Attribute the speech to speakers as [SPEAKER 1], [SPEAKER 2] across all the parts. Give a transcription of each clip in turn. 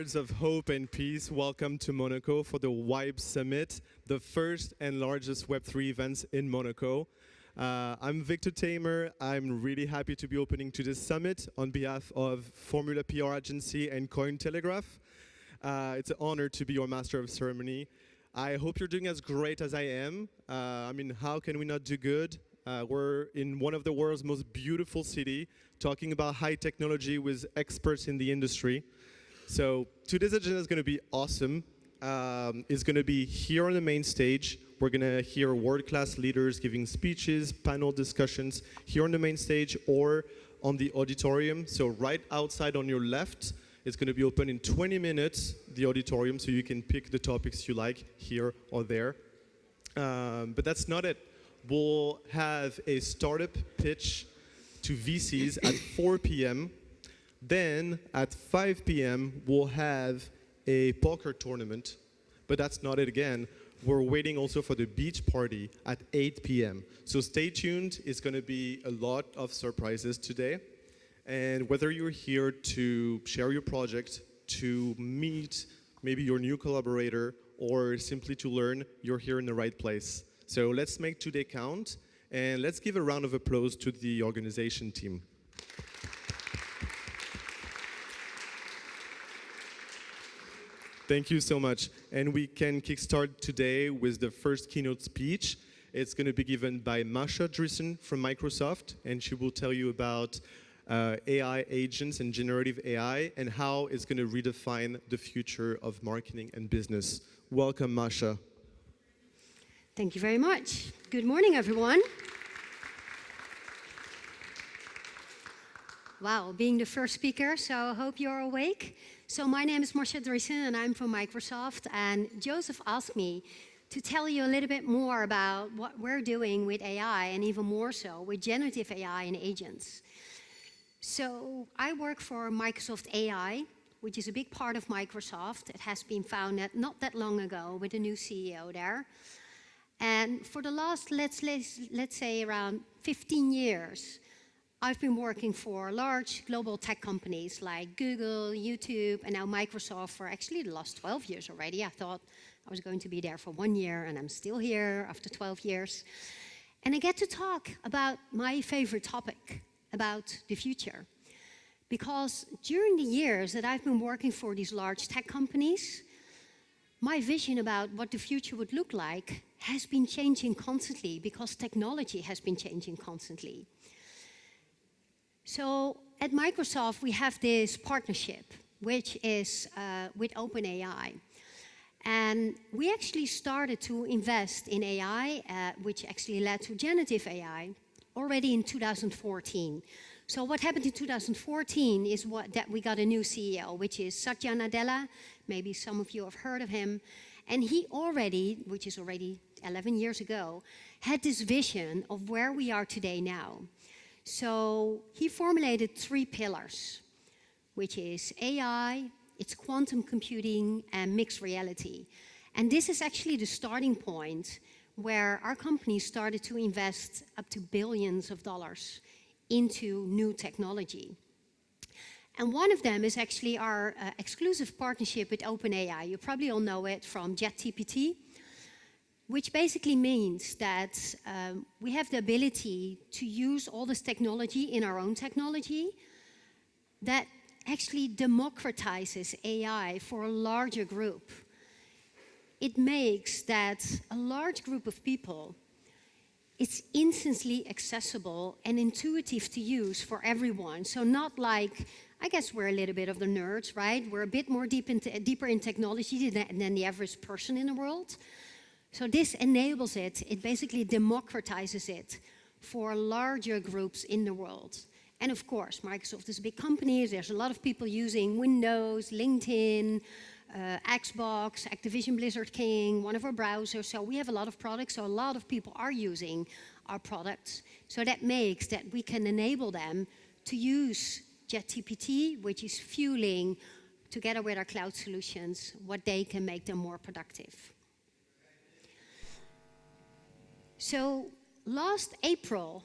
[SPEAKER 1] Words of hope and peace. Welcome to Monaco for the WAIB Summit, the first and largest Web3 events in Monaco. I'm Victor Tamer. I'm really happy to be opening to this summit on behalf of Formula PR Agency and Cointelegraph. It's an honor to be your master of ceremony. I hope you're doing as great as I am. How can we not do good? We're in one of the world's most beautiful cities, talking about high technology with experts in the industry. So today's agenda is going to be awesome. It's going to be here on the main stage. We're going to hear world-class leaders giving speeches, panel discussions here on the main stage or on the auditorium. So right outside on your left, it's going to be open in 20 minutes, the auditorium, so you can pick the topics you like here or there. But that's not it. We'll have a startup pitch to VCs at 4 p.m. Then at 5 p.m., we'll have a poker tournament. But that's not it again. We're waiting also for the beach party at 8 p.m. So stay tuned. It's going to be a lot of surprises today. And whether you're here to share your project, to meet maybe your new collaborator, or simply to learn, you're here in the right place. So let's make today count. And let's give a round of applause to the organization team. Thank you so much. And we can kickstart today with the first keynote speech. It's going to be given by Mascha Driessen from Microsoft, and she will tell you about AI agents and generative AI and how it's going to redefine the future of marketing and business. Welcome, Mascha.
[SPEAKER 2] Thank you very much. Good morning, everyone. Wow, being the first speaker, so I hope you're awake. So my name is Mascha Driessen, and I'm from Microsoft. And Joseph asked me to tell you a little bit more about what we're doing with AI, and even more so with generative AI and agents. So I work for Microsoft AI, which is a big part of Microsoft. It has been founded not that long ago with a new CEO there. And for the last, let's say, around 15 years, I've been working for large global tech companies like Google, YouTube, and now Microsoft for actually the last 12 years already. I thought I was going to be there for 1 year, and I'm still here after 12 years. And I get to talk about my favorite topic, about the future. Because during the years that I've been working for these large tech companies, my vision about what the future would look like has been changing constantly because technology has been changing constantly. So at Microsoft, we have this partnership, which is with OpenAI. And we actually started to invest in AI, which actually led to generative AI, already in 2014. So what happened in 2014 is that we got a new CEO, which is Satya Nadella. Maybe some of you have heard of him. And he already, which is already 11 years ago, had this vision of where we are today now. So he formulated 3 pillars, which is AI, it's quantum computing, and mixed reality. And this is actually the starting point where our company started to invest up to billions of dollars into new technology. And one of them is actually our exclusive partnership with OpenAI. You probably all know it from ChatGPT, which basically means that we have the ability to use all this technology in our own technology that actually democratizes AI for a larger group. It makes that a large group of people, it's instantly accessible and intuitive to use for everyone. So not like, I guess we're a little bit of the nerds, right? We're a bit more deeper in technology than the average person in the world. So this enables it, it basically democratizes it for larger groups in the world. And of course, Microsoft is a big company. There's a lot of people using Windows, LinkedIn, Xbox, Activision Blizzard King, one of our browsers. So we have a lot of products, so a lot of people are using our products. So that makes that we can enable them to use ChatGPT, which is fueling, together with our cloud solutions, what they can make them more productive. So last April,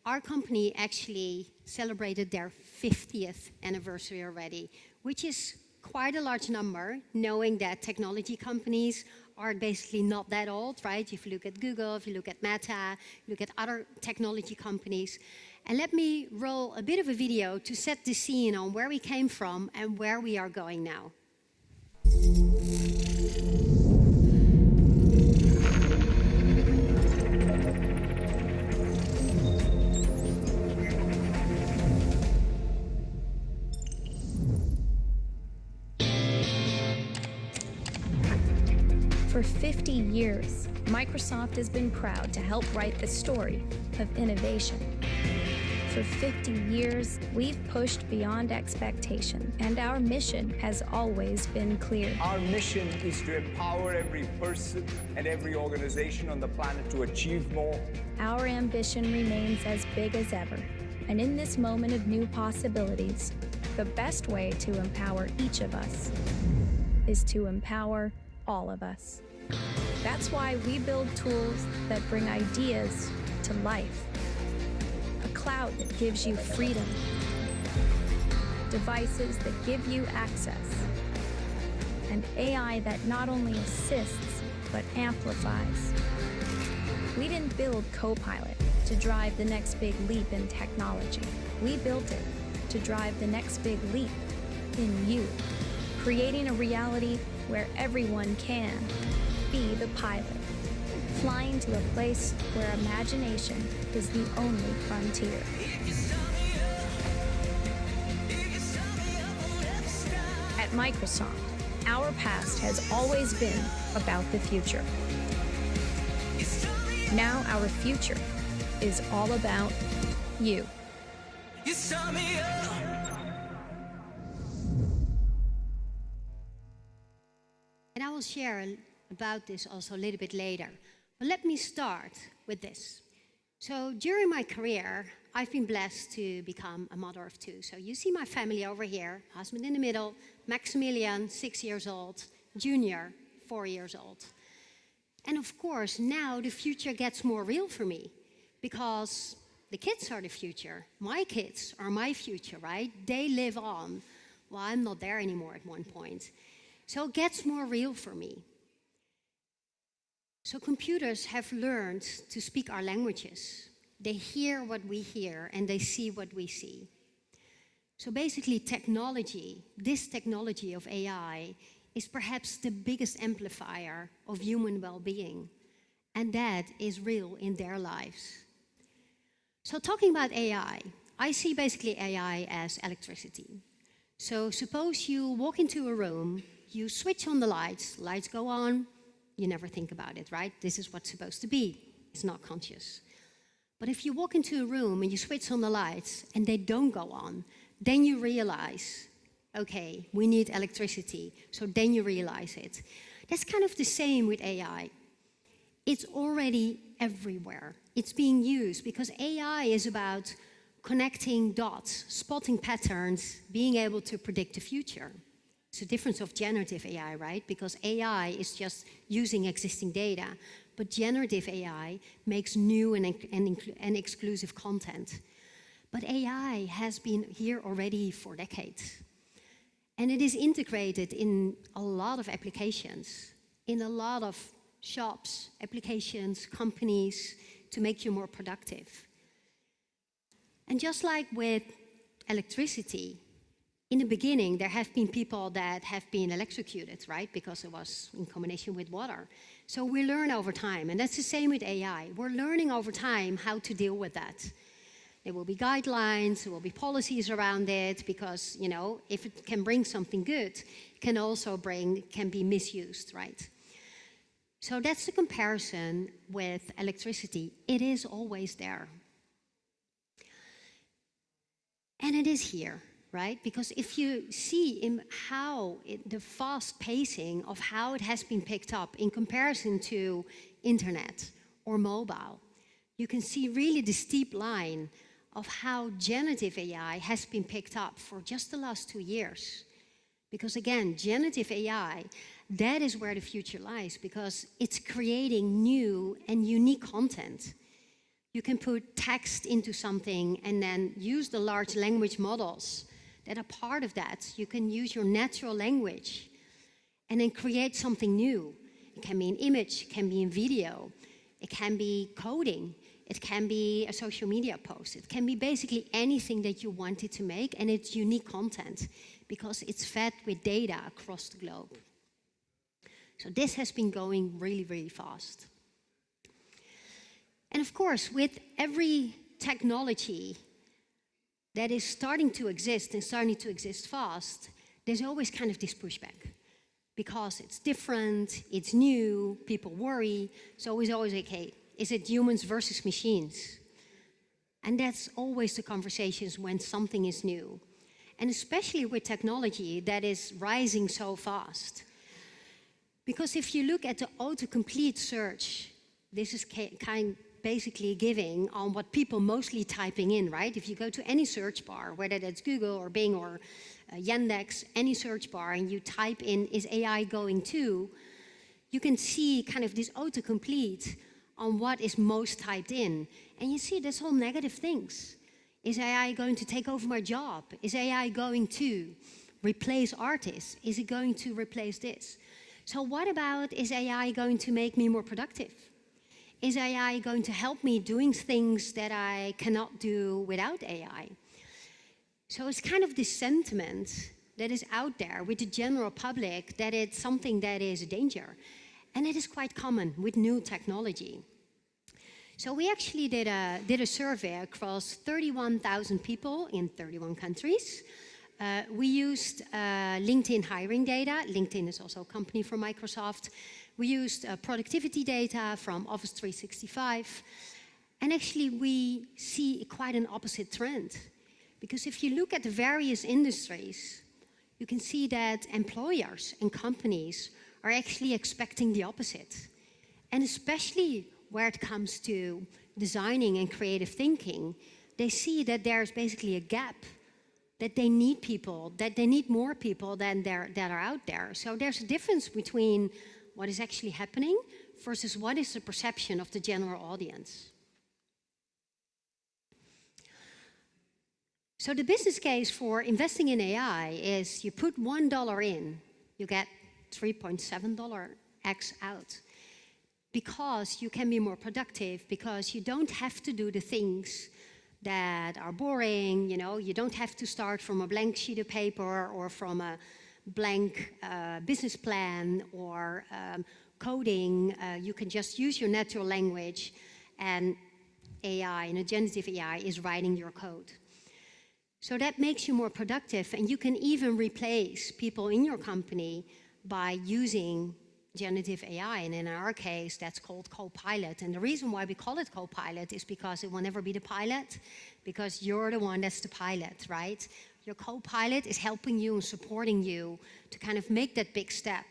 [SPEAKER 2] our company actually celebrated their 50th anniversary already, which is quite a large number, knowing that technology companies are basically not that old, right? If you look at Google, if you look at Meta, look at other technology companies. And let me roll a bit of a video to set the scene on where we came from and where we are going now.
[SPEAKER 3] For 50 years, Microsoft has been proud to help write the story of innovation. For 50 years, we've pushed beyond expectation, and our mission has always been clear.
[SPEAKER 4] Our mission is to empower every person and every organization on the planet to achieve more.
[SPEAKER 3] Our ambition remains as big as ever, and in this moment of new possibilities, the best way to empower each of us is to empower all of us. That's why we build tools that bring ideas to life. A cloud that gives you freedom. Devices that give you access. And AI that not only assists, but amplifies. We didn't build Copilot to drive the next big leap in technology. We built it to drive the next big leap in you, creating a reality where everyone can be the pilot, flying to a place where imagination is the only frontier. At Microsoft, our past has always been about the future. Now our future is all about you.
[SPEAKER 2] And I will share about this also a little bit later. But let me start with this. So during my career, I've been blessed to become a mother of two. So you see my family over here, husband in the middle, Maximilian, 6 years old, Junior, 4 years old. And of course, now the future gets more real for me because the kids are the future. My kids are my future, right? They live on. Well, I'm not there anymore at one point. So it gets more real for me. So computers have learned to speak our languages. They hear what we hear and they see what we see. So basically technology, this technology of AI, is perhaps the biggest amplifier of human well-being. And that is real in their lives. So talking about AI, I see basically AI as electricity. So suppose you walk into a room, you switch on the lights go on, you never think about it, right? This is what's supposed to be. It's not conscious. But if you walk into a room and you switch on the lights and they don't go on, then you realize, okay, we need electricity. So then you realize it. That's kind of the same with AI. It's already everywhere. It's being used because AI is about connecting dots, spotting patterns, being able to predict the future. It's a difference of generative AI, right? Because AI is just using existing data, but generative AI makes new and exclusive content. But AI has been here already for decades. And it is integrated in a lot of applications, in a lot of shops, applications, companies, to make you more productive. And just like with electricity, in the beginning, there have been people that have been electrocuted, right? Because it was in combination with water. So we learn over time, and that's the same with AI. We're learning over time how to deal with that. There will be guidelines, there will be policies around it, because, you know, if it can bring something good, it can also can be misused, right? So that's the comparison with electricity. It is always there. And it is here. Right? Because if you see the fast pacing of how it has been picked up in comparison to internet or mobile, you can see really the steep line of how generative AI has been picked up for just the last 2 years. Because again, generative AI, that is where the future lies because it's creating new and unique content. You can put text into something and then use the large language models that are part of that. You can use your natural language and then create something new. It can be an image, it can be a video, it can be coding, it can be a social media post. It can be basically anything that you wanted to make, and it's unique content because it's fed with data across the globe. So this has been going really, really fast. And of course, with every technology that is starting to exist and starting to exist fast, there's always kind of this pushback. Because it's different, it's new, people worry, so it's always like, hey, is it humans versus machines? And that's always the conversations when something is new. And especially with technology that is rising so fast. Because if you look at the autocomplete search, this is basically giving on what people mostly typing in, right? If you go to any search bar, whether that's Google or Bing or Yandex, any search bar, and you type in, is AI going to, you can see kind of this autocomplete on what is most typed in. And you see this whole negative things. Is AI going to take over my job? Is AI going to replace artists? Is it going to replace this? So what about, is AI going to make me more productive? Is AI going to help me doing things that I cannot do without AI? So it's kind of this sentiment that is out there with the general public that it's something that is a danger. And it is quite common with new technology. So we actually did a survey across 31,000 people in 31 countries. We used LinkedIn hiring data. LinkedIn is also a company from Microsoft. We used productivity data from Office 365. And actually, we see quite an opposite trend. Because if you look at the various industries, you can see that employers and companies are actually expecting the opposite. And especially where it comes to designing and creative thinking, they see that there's basically a gap, that they need people, that they need more people than that are out there. So there's a difference between what is actually happening versus what is the perception of the general audience. So the business case for investing in AI is you put $1 in, you get $3.7x out. Because you can be more productive, because you don't have to do the things that are boring, you don't have to start from a blank sheet of paper or from a blank business plan or coding. You can just use your natural language, and AI, and a generative AI is writing your code. So that makes you more productive, and you can even replace people in your company by using generative AI, and in our case, that's called Copilot. And the reason why we call it Copilot is because it will never be the pilot, because you're the one that's the pilot, right? Your Copilot is helping you and supporting you to kind of make that big step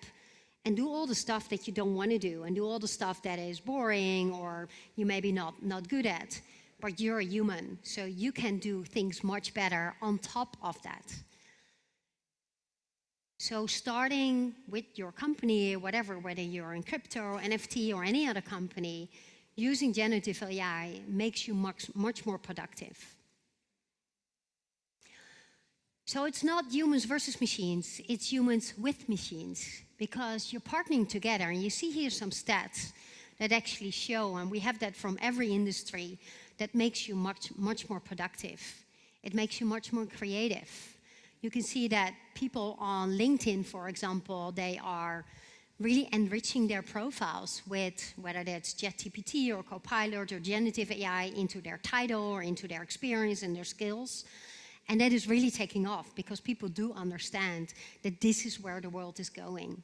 [SPEAKER 2] and do all the stuff that you don't want to do, and do all the stuff that is boring or you maybe not good at, but you're a human, so you can do things much better on top of that. So starting with your company, whatever, whether you're in crypto, NFT, or any other company, using generative AI makes you much more productive. So it's not humans versus machines, it's humans with machines, because you're partnering together. And you see here some stats that actually show, and we have that from every industry, that makes you much more productive. It makes you much more creative. You can see that people on LinkedIn, for example, they are really enriching their profiles with whether that's ChatGPT or Copilot or generative AI into their title or into their experience and their skills. And that is really taking off because people do understand that this is where the world is going.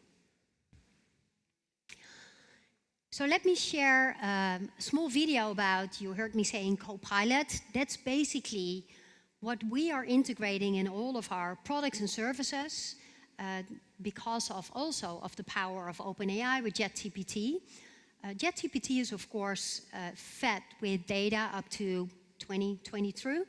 [SPEAKER 2] So let me share a small video about, you heard me saying Copilot. That's basically what we are integrating in all of our products and services because of the power of OpenAI with JetGPT. JetGPT is, of course, fed with data up to 2022,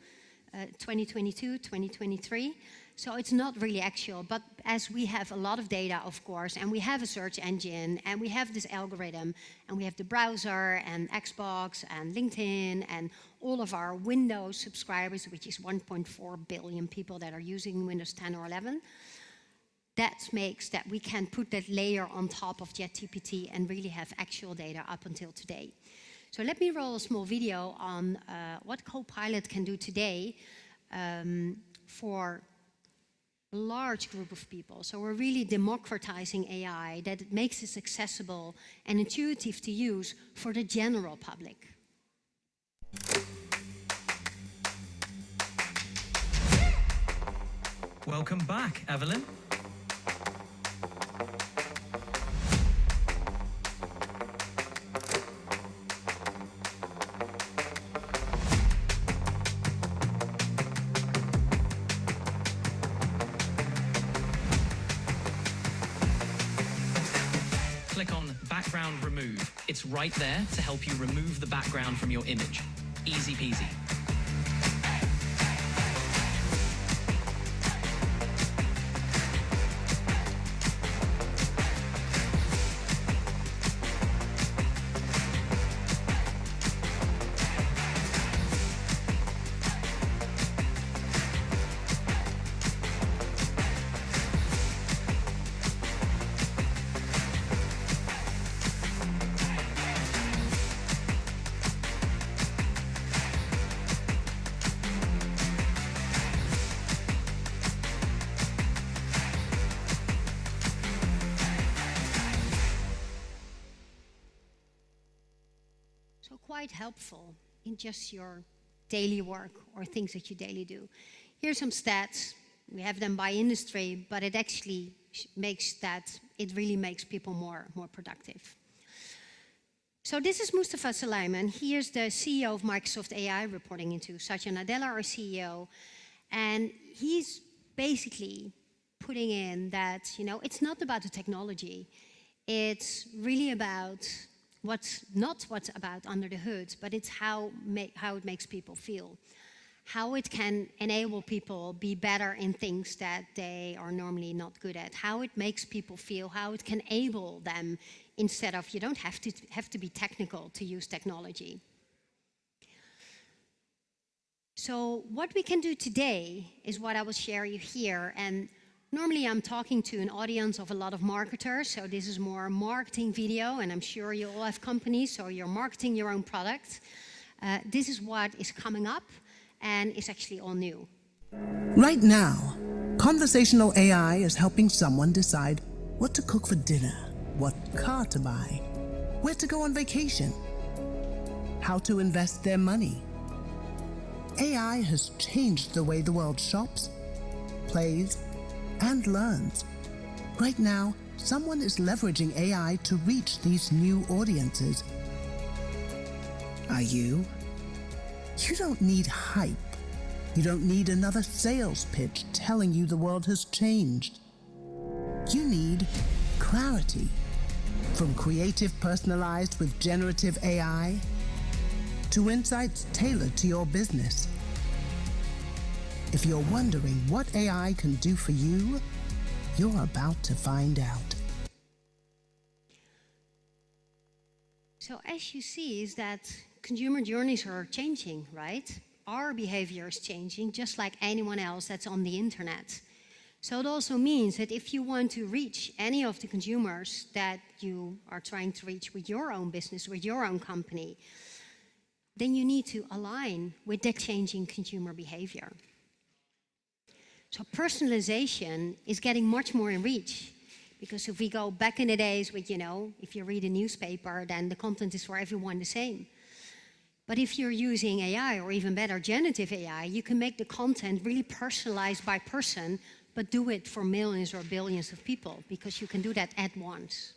[SPEAKER 2] 2023. So it's not really actual, but as we have a lot of data, of course, and we have a search engine, and we have this algorithm, and we have the browser, and Xbox, and LinkedIn, and all of our Windows subscribers, which is 1.4 billion people that are using Windows 10 or 11, that makes that we can put that layer on top of ChatGPT and really have actual data up until today. So let me roll a small video on what Copilot can do today for a large group of people. So we're really democratizing AI, that it makes it accessible and intuitive to use for the general public.
[SPEAKER 5] Welcome back, Evelyn. Click on Background Remove. It's right there to help you remove the background from your image. Easy peasy.
[SPEAKER 2] Quite helpful in just your daily work or things that you daily do. Here's some stats. We have them by industry, but it actually makes that, it really makes people more productive. So this is Mustafa Sulaiman. He is the CEO of Microsoft AI, reporting into Satya Nadella, our CEO. And he's basically putting in that, it's not about the technology. It's really about what's about under the hood, but it's how it makes people feel, how it can enable people be better in things that they are normally not good at, how it makes people feel, how it can enable them instead of, you don't have to be technical to use technology. So what we can do today is what I will share you here. And normally I'm talking to an audience of a lot of marketers, so this is more marketing video, and I'm sure you all have companies, so you're marketing your own product. This is what is coming up, and it's actually all new.
[SPEAKER 6] Right now, conversational AI is helping someone decide what to cook for dinner, what car to buy, where to go on vacation, how to invest their money. AI has changed the way the world shops, plays, and learns. Right now, someone is leveraging AI to reach these new audiences. Are you? You don't need hype. You don't need another sales pitch telling you the world has changed. You need clarity. From creative personalized with generative AI to insights tailored to your business. If you're wondering what AI can do for you, you're about to find out.
[SPEAKER 2] So as you see is that consumer journeys are changing, right? Our behavior is changing just like anyone else that's on the internet. So it also means that if you want to reach any of the consumers that you are trying to reach with your own business, with your own company, then you need to align with that changing consumer behavior. So personalization is getting much more in reach, because if we go back in the days with, if you read a newspaper, then the content is for everyone the same. But if you're using AI, or even better, generative AI, you can make the content really personalized by person, but do it for millions or billions of people, because you can do that at once.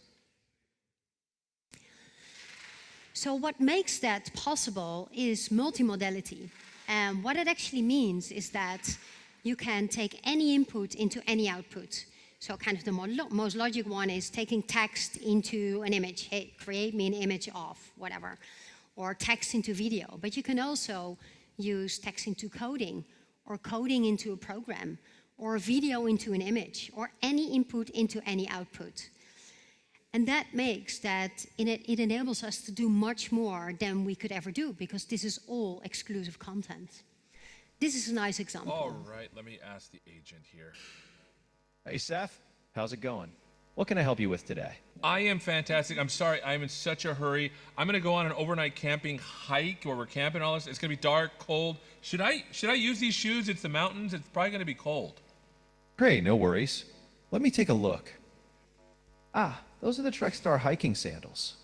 [SPEAKER 2] So what makes that possible is multimodality. And what it actually means is that you can take any input into any output. So kind of the most logic one is taking text into an image. Hey, create me an image of whatever. Or text into video. But you can also use text into coding, or coding into a program, or a video into an image, or any input into any output. And that makes that it enables us to do much more than we could ever do, because this is all exclusive content. This is a nice example.
[SPEAKER 7] All right, let me ask the agent here.
[SPEAKER 8] Hey, Seth, how's it going? What can I help you with today?
[SPEAKER 7] I am fantastic. I'm sorry, I'm in such a hurry. I'm gonna go on an overnight camping hike where we're camping all this. It's gonna be dark, cold. Should I use these shoes? It's the mountains. It's probably gonna be cold.
[SPEAKER 8] Great, no worries. Let me take a look. Ah, those are the Trek Star hiking sandals.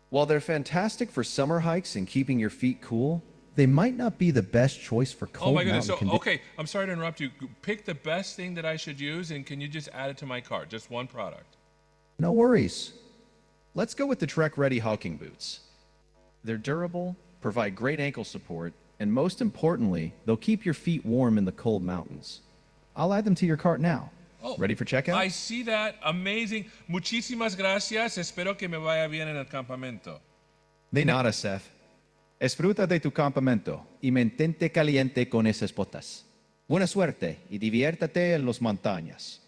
[SPEAKER 8] While they're fantastic for summer hikes and keeping your feet cool, they might not be the best choice for cold
[SPEAKER 7] Oh my goodness,
[SPEAKER 8] mountain
[SPEAKER 7] so, okay, I'm sorry to interrupt you. Pick the best thing that I should use, and can you just add it to my cart? Just one product.
[SPEAKER 8] No worries. Let's go with the Trek Ready hiking boots. They're durable, provide great ankle support, and most importantly, they'll keep your feet warm in the cold mountains. I'll add them to your cart now.
[SPEAKER 7] Oh,
[SPEAKER 8] ready for checkout?
[SPEAKER 7] I see that. Amazing. Muchísimas gracias. Espero que me vaya bien en el campamento.
[SPEAKER 8] De nada, Seth. Disfruta de tu campamento y mantente caliente con esas botas. Buena suerte y diviértate en las montañas.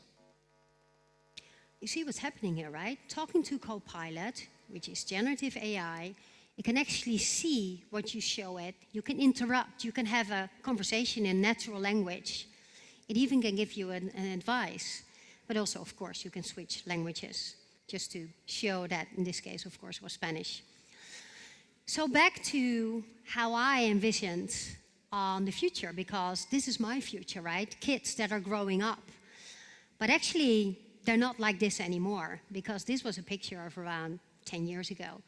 [SPEAKER 2] You see what's happening here, right? Talking to Copilot, which is generative AI, it can actually see what you show it. You can interrupt. You can have a conversation in natural language. It even can give you an advice. But also, of course, you can switch languages, just to show that, in this case, of course, was Spanish. So back to how I envisioned the future, because this is my future, right? Kids that are growing up. But actually, they're not like this anymore, because this was a picture of around 10 years ago.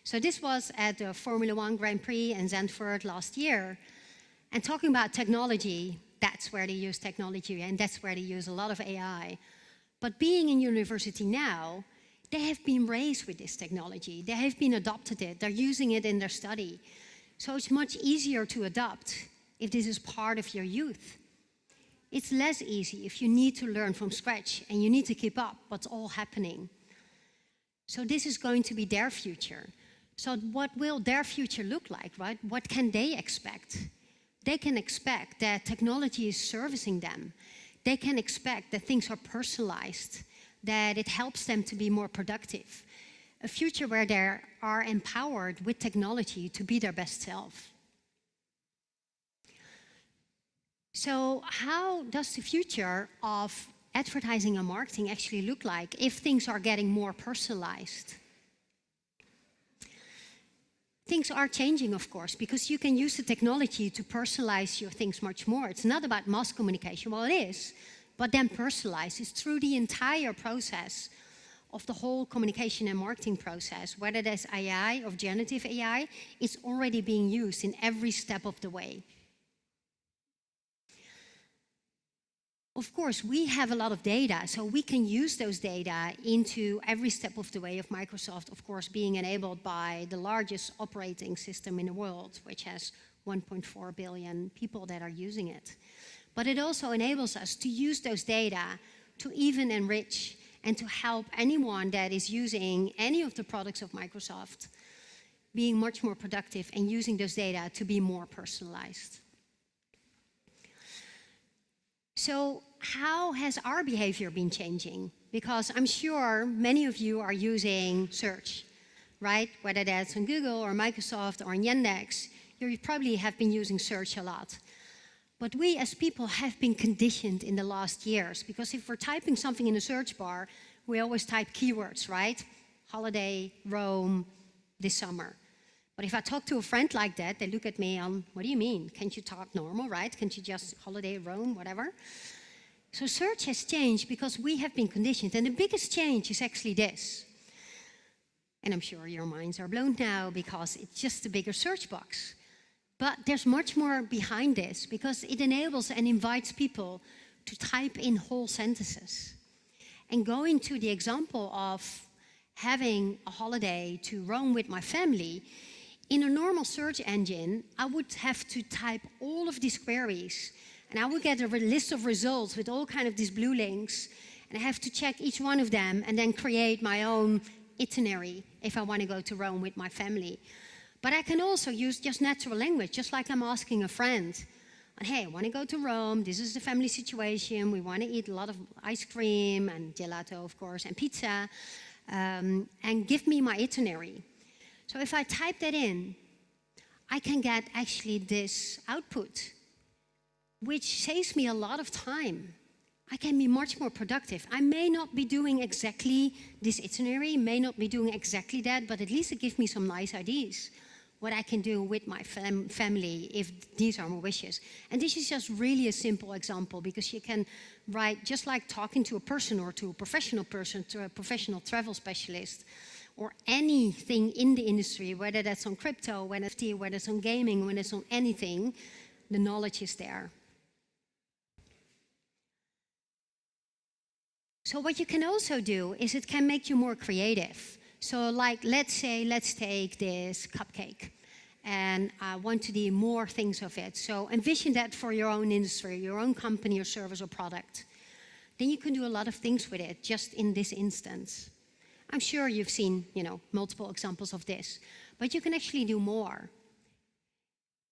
[SPEAKER 2] So this was at the Formula 1 Grand Prix in Zandvoort last year. And talking about technology, that's where they use technology, and that's where they use a lot of AI. But being in university now, they have been raised with this technology. They have been adopted it. They're using it in their study. So it's much easier to adopt if this is part of your youth. It's less easy if you need to learn from scratch and you need to keep up what's all happening. So this is going to be their future. So what will their future look like, right? What can they expect? They can expect that technology is servicing them. They can expect that things are personalized, that it helps them to be more productive. A future where they are empowered with technology to be their best self. So how does the future of advertising and marketing actually look like if things are getting more personalized? Things are changing, of course, because you can use the technology to personalize your things much more. It's not about mass communication, well, it is, but then personalize is through the entire process of the whole communication and marketing process. Whether there's AI or generative AI, it's already being used in every step of the way. Of course, we have a lot of data, so we can use those data into every step of the way of Microsoft, of course, being enabled by the largest operating system in the world, which has 1.4 billion people that are using it. But it also enables us to use those data to even enrich and to help anyone that is using any of the products of Microsoft being much more productive and using those data to be more personalized. So how has our behavior been changing? Because I'm sure many of you are using search, right? Whether that's on Google or Microsoft or on Yandex, you probably have been using search a lot. But we as people have been conditioned in the last years, because if we're typing something in the search bar, we always type keywords, right? Holiday, Rome, this summer. But if I talk to a friend like that, they look at me on, what do you mean? Can't you talk normal, right? Can't you just holiday, Rome, whatever? So search has changed because we have been conditioned. And the biggest change is actually this. And I'm sure your minds are blown now because it's just a bigger search box. But there's much more behind this because it enables and invites people to type in whole sentences. And going to the example of having a holiday to Rome with my family, in a normal search engine, I would have to type all of these queries, and I would get a list of results with all kind of these blue links, and I have to check each one of them and then create my own itinerary if I want to go to Rome with my family. But I can also use just natural language, just like I'm asking a friend, And hey, I want to go to Rome. This is the family situation. We want to eat a lot of ice cream and gelato, of course, and pizza. And give me my itinerary. So if I type that in, I can get actually this output, which saves me a lot of time. I can be much more productive. I may not be doing exactly this itinerary, may not be doing exactly that, but at least it gives me some nice ideas what I can do with my family if these are my wishes. And this is just really a simple example because you can write, just like talking to a person or to a professional person, to a professional travel specialist, or anything in the industry, whether that's on crypto, whether it's on gaming, whether it's on anything, the knowledge is there. So what you can also do is it can make you more creative. So like, let's take this cupcake and I want to do more things of it. So envision that for your own industry, your own company or service or product. Then you can do a lot of things with it just in this instance. I'm sure you've seen, multiple examples of this, but you can actually do more.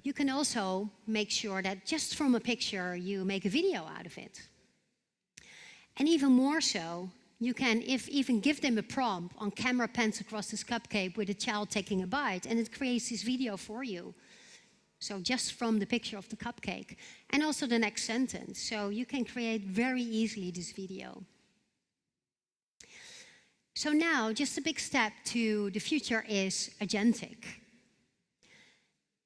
[SPEAKER 2] You can also make sure that just from a picture, you make a video out of it. And even more so, you can even give them a prompt on camera pans across this cupcake with a child taking a bite, and it creates this video for you. So just from the picture of the cupcake. And also the next sentence. So you can create very easily this video. So now, just a big step to the future is agentic.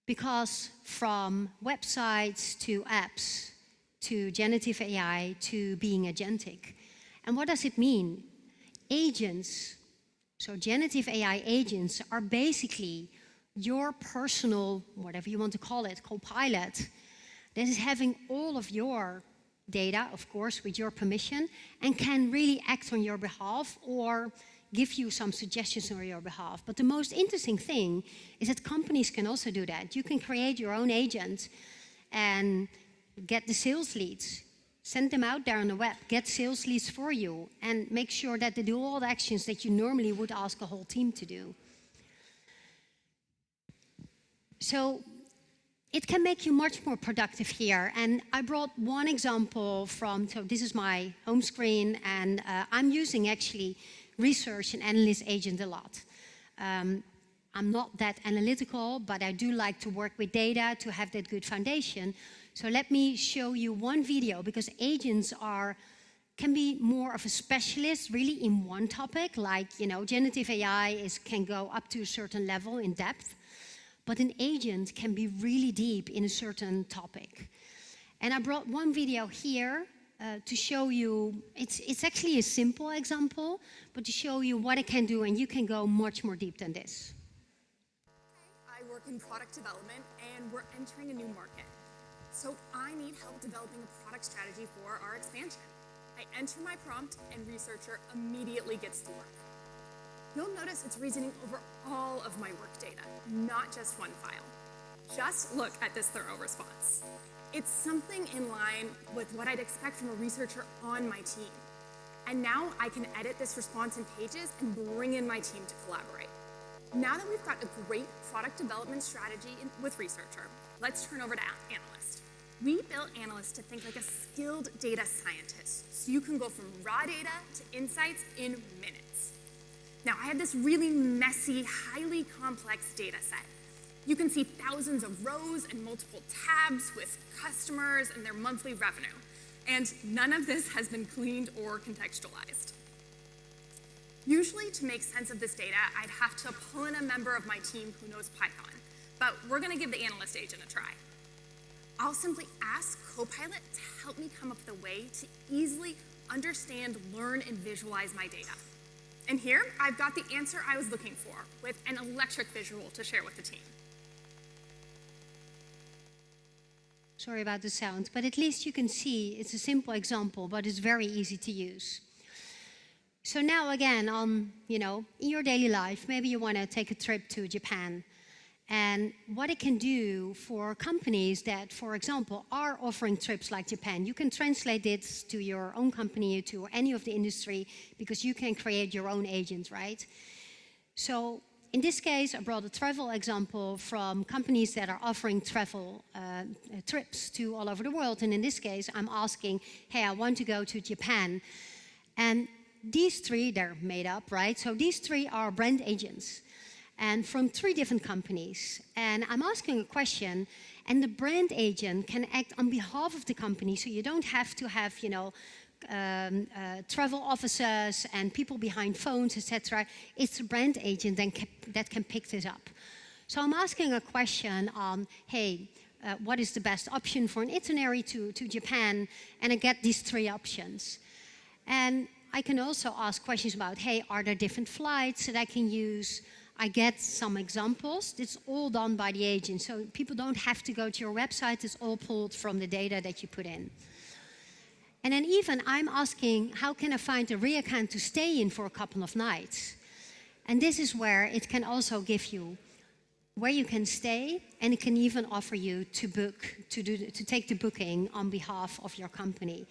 [SPEAKER 2] Because from websites to apps, to generative AI, to being agentic. And what does it mean? Agents, so generative AI agents are basically your personal, whatever you want to call it, co-pilot, that is having all of your data, of course, with your permission, and can really act on your behalf or give you some suggestions on your behalf. But the most interesting thing is that companies can also do that. You can create your own agent and get the sales leads, send them out there on the web, get sales leads for you, and make sure that they do all the actions that you normally would ask a whole team to do. So it can make you much more productive here. And I brought one example so this is my home screen, and I'm using actually research and analyst agent a lot. I'm not that analytical, but I do like to work with data to have that good foundation. So let me show you one video, because agents can be more of a specialist really in one topic, like, generative AI can go up to a certain level in depth, but an agent can be really deep in a certain topic. And I brought one video here to show you, it's actually a simple example, but to show you what it can do, and you can go much more deep than this.
[SPEAKER 9] I work in product development, and we're entering a new market. So I need help developing a product strategy for our expansion. I enter my prompt, and researcher immediately gets to work. You'll notice it's reasoning over all of my work data, not just one file. Just look at this thorough response. It's something in line with what I'd expect from a researcher on my team. And now I can edit this response in Pages and bring in my team to collaborate. Now that we've got a great product development strategy with researcher, let's turn over to analyst. We built analysts to think like a skilled data scientist, so you can go from raw data to insights in minutes. Now, I had this really messy, highly complex data set. You can see thousands of rows and multiple tabs with customers and their monthly revenue. And none of this has been cleaned or contextualized. Usually, to make sense of this data, I'd have to pull in a member of my team who knows Python. But we're going to give the analyst agent a try. I'll simply ask Copilot to help me come up with a way to easily understand, learn, and visualize my data. And here, I've got the answer I was looking for with an electric visual to share with the team.
[SPEAKER 2] Sorry about the sound, but at least you can see it's a simple example, but it's very easy to use. So now again, in your daily life, maybe you want to take a trip to Japan. And what it can do for companies that, for example, are offering trips like Japan, you can translate it to your own company, to any of the industry, because you can create your own agent, right? So in this case, I brought a travel example from companies that are offering travel trips to all over the world. And in this case, I'm asking, hey, I want to go to Japan. And these three, they're made up, right? So these three are brand agents and from 3 different companies. And I'm asking a question, and the brand agent can act on behalf of the company, so you don't have to have, travel officers and people behind phones, etc. It's a brand agent that can pick this up. So I'm asking a question on, hey, what is the best option for an itinerary to Japan? And I get these 3 options. And I can also ask questions about, hey, are there different flights that I can use? I get some examples. It's all done by the agent, so people don't have to go to your website. It's all pulled from the data that you put in. And then even I'm asking, how can I find a RE-account to stay in for a couple of nights? And this is where it can also give you where you can stay, and it can even offer you to book, to take the booking on behalf of your company.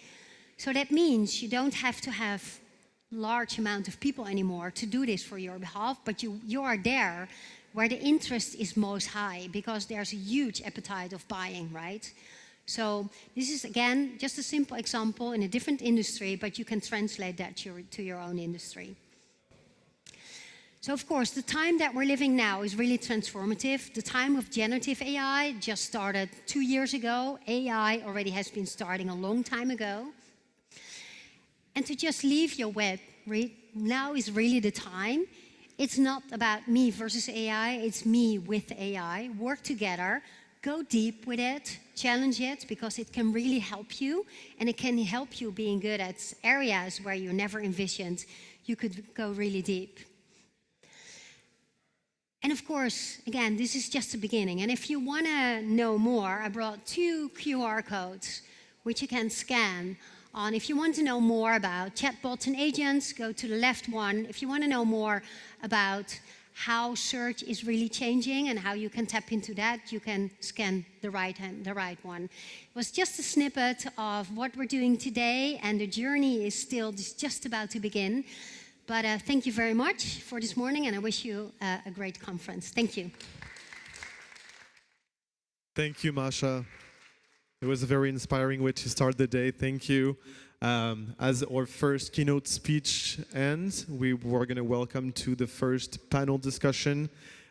[SPEAKER 2] So that means you don't have to have large amount of people anymore to do this for your behalf, but you are there where the interest is most high because there's a huge appetite of buying, right? So this is, again, just a simple example in a different industry, but you can translate that to your own industry. So of course, the time that we're living now is really transformative. The time of generative AI just started 2 years ago. AI already has been starting a long time ago. And to just leave your web, now is really the time. It's not about me versus AI, it's me with AI. Work together, go deep with it, challenge it, because it can really help you, and it can help you being good at areas where you never envisioned you could go really deep. And of course, again, this is just the beginning. And if you want to know more, I brought 2 QR codes which you can scan. If you want to know more about chatbots and agents, go to the left one. If you want to know more about how search is really changing and how you can tap into that, you can scan the right one. It was just a snippet of what we're doing today, and the journey is still just about to begin. But thank you very much for this morning, and I wish you a great conference. Thank you.
[SPEAKER 1] Thank you, Mascha. It was a very inspiring way to start the day. Thank you. As our first keynote speech ends, we were going to welcome to the first panel discussion,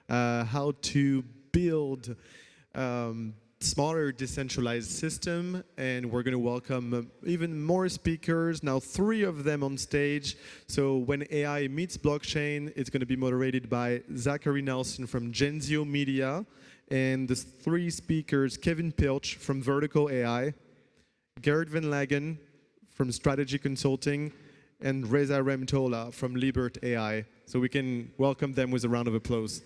[SPEAKER 1] how to build smaller decentralized system. And we're going to welcome even more speakers, now 3 of them on stage. So when AI meets blockchain, it's going to be moderated by Zachary Nelson from Genzio Media. And the 3 speakers, Kevin Pilch from Vertical AI, Gert van Lagen from StrateG Consulting, and Reza Rahemtola from Libert AI. So we can welcome them with a round of applause.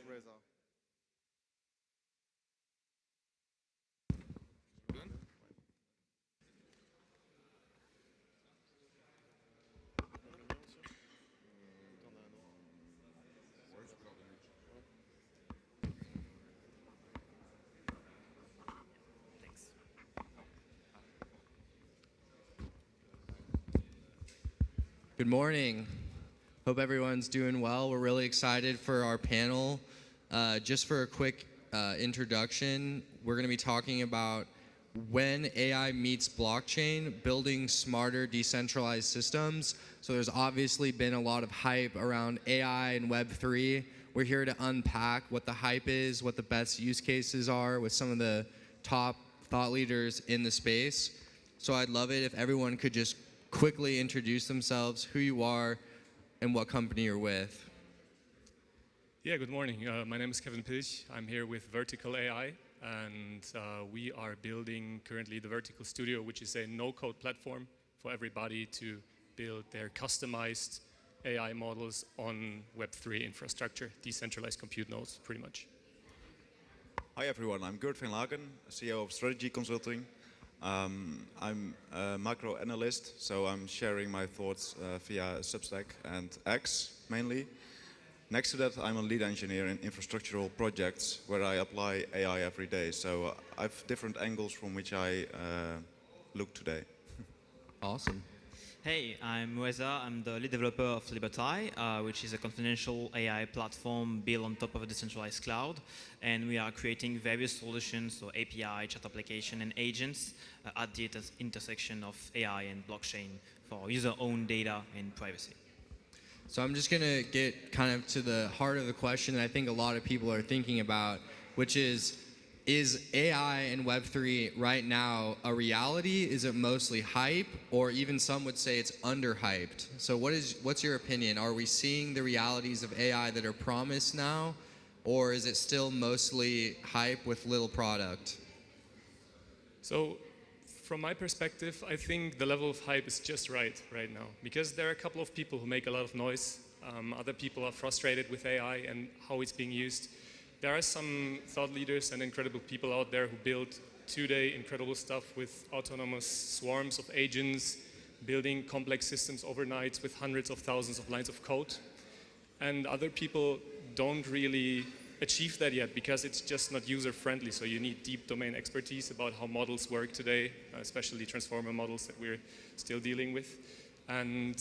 [SPEAKER 1] Reza.
[SPEAKER 10] Good morning. Hope everyone's doing well. We're really excited for our panel. Just for a quick introduction, we're going to be talking about when AI meets blockchain, building smarter decentralized systems. So there's obviously been a lot of hype around AI and Web3. We're here to unpack what the hype is, what the best use cases are with some of the top thought leaders in the space. So I'd love it if everyone could just quickly introduce themselves, who you are, and what company you're with.
[SPEAKER 11] Yeah, good morning. My name is Kevin Pilch. I'm here with Vertical AI, and we are building currently the Vertical Studio, which is a no-code platform for everybody to build their customized AI models on Web3 infrastructure, decentralized compute nodes, pretty much.
[SPEAKER 12] Hi everyone, I'm Gert van Lagen, CEO of StrateG Consulting. I'm a macro analyst, so I'm sharing my thoughts via Substack and X mainly. Next to that, I'm a lead engineer in infrastructural projects where I apply AI every day. So I have different angles from which I look today.
[SPEAKER 10] Awesome.
[SPEAKER 13] Hey, I'm Reza. I'm the lead developer of Libert, which is a Continental AI platform built on top of a decentralized cloud. And we are creating various solutions, so API, chat application, and agents at the intersection of AI and blockchain for user-owned data and privacy.
[SPEAKER 10] So I'm just going to get kind of to the heart of the question that I think a lot of people are thinking about, which is AI and Web3 right now a reality? Is it mostly hype? Or even some would say it's underhyped. So what's your opinion? Are we seeing the realities of AI that are promised now? Or is it still mostly hype with little product?
[SPEAKER 11] So from my perspective, I think the level of hype is just right now. Because there are a couple of people who make a lot of noise. Other people are frustrated with AI and how it's being used. There are some thought leaders and incredible people out there who build today incredible stuff with autonomous swarms of agents, building complex systems overnight with hundreds of thousands of lines of code. And other people don't really achieve that yet because it's just not user-friendly. So you need deep domain expertise about how models work today, especially transformer models that we're still dealing with. And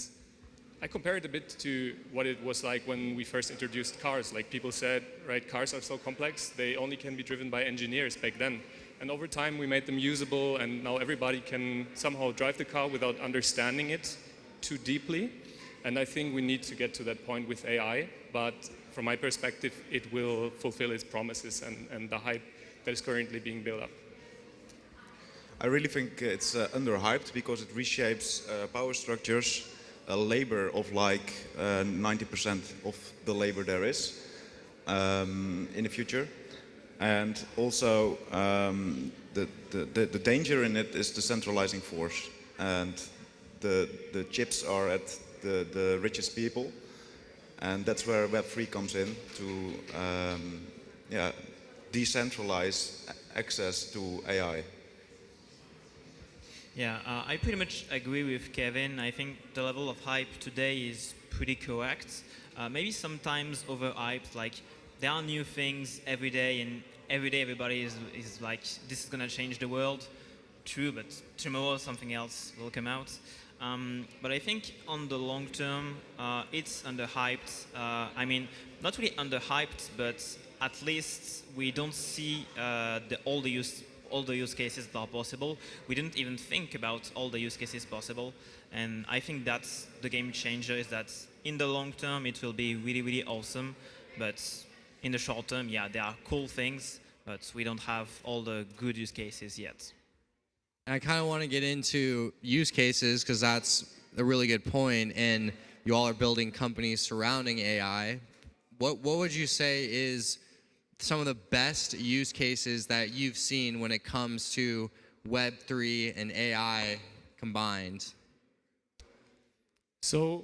[SPEAKER 11] I compare it a bit to what it was like when we first introduced cars. Like people said, right, cars are so complex, they only can be driven by engineers back then. And over time, we made them usable, and now everybody can somehow drive the car without understanding it too deeply. And I think we need to get to that point with AI. But from my perspective, it will fulfill its promises and the hype that is currently being built up.
[SPEAKER 12] I really think it's underhyped because it reshapes power structures, a labor of like 90% of the labor there is in the future. And also the danger in it is the centralizing force. And the chips are at the richest people. And that's where Web3 comes in to decentralize access to AI.
[SPEAKER 13] Yeah, I pretty much agree with Kevin. I think the level of hype today is pretty correct. Maybe sometimes overhyped, like there are new things every day and every day everybody is like, this is gonna change the world. True, but tomorrow something else will come out. But I think on the long term, it's underhyped. I mean, not really underhyped, but at least we don't see all the use cases that are possible. We didn't even think about all the use cases possible. And I think that's the game changer, is that in the long term, it will be really, really awesome. But in the short term, yeah, there are cool things, but we don't have all the good use cases yet.
[SPEAKER 10] I kind of want to get into use cases because that's a really good point, and you all are building companies surrounding AI. What would you say is some of the best use cases that you've seen when it comes to Web3 and AI combined?
[SPEAKER 11] So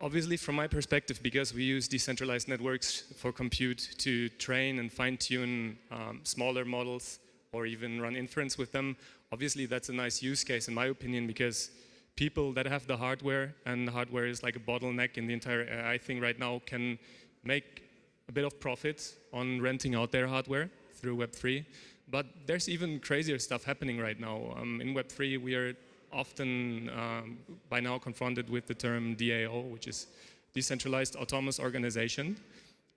[SPEAKER 11] obviously from my perspective, because we use decentralized networks for compute to train and fine-tune smaller models or even run inference with them, obviously that's a nice use case in my opinion, because people that have the hardware, and the hardware is like a bottleneck in the entire AI thing right now, can make a bit of profit on renting out their hardware through Web3. But there's even crazier stuff happening right now. In Web3, we are often by now confronted with the term DAO, which is Decentralized Autonomous Organization.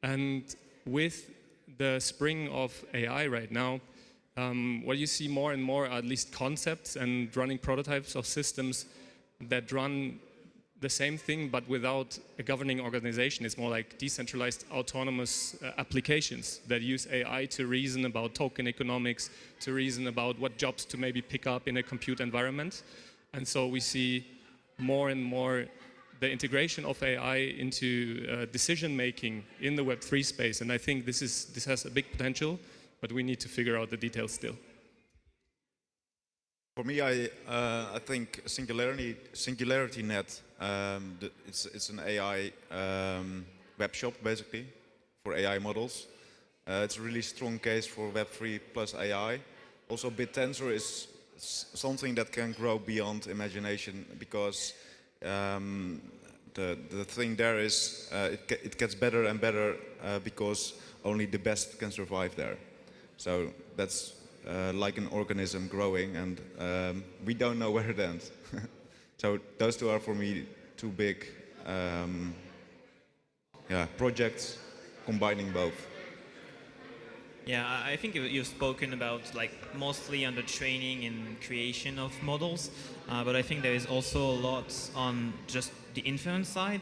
[SPEAKER 11] And with the spring of AI right now, what you see more and more are at least concepts and running prototypes of systems that run the same thing but without a governing organization. It's more like decentralized autonomous applications that use AI to reason about token economics, to reason about what jobs to maybe pick up in a compute environment. And so we see more and more the integration of AI into decision making in the Web3 space. And I think this has a big potential, but we need to figure out the details still.
[SPEAKER 12] For me, I think Singularity Net, it's an AI web shop basically for AI models. It's a really strong case for Web3 plus AI. Also, BitTensor is something that can grow beyond imagination, because the thing there is it gets better and better because only the best can survive there. So that's like an organism growing, and we don't know where it ends. So those two are for me two big projects combining both.
[SPEAKER 13] Yeah, I think you've spoken about like mostly on the training and creation of models, but I think there is also a lot on just the inference side.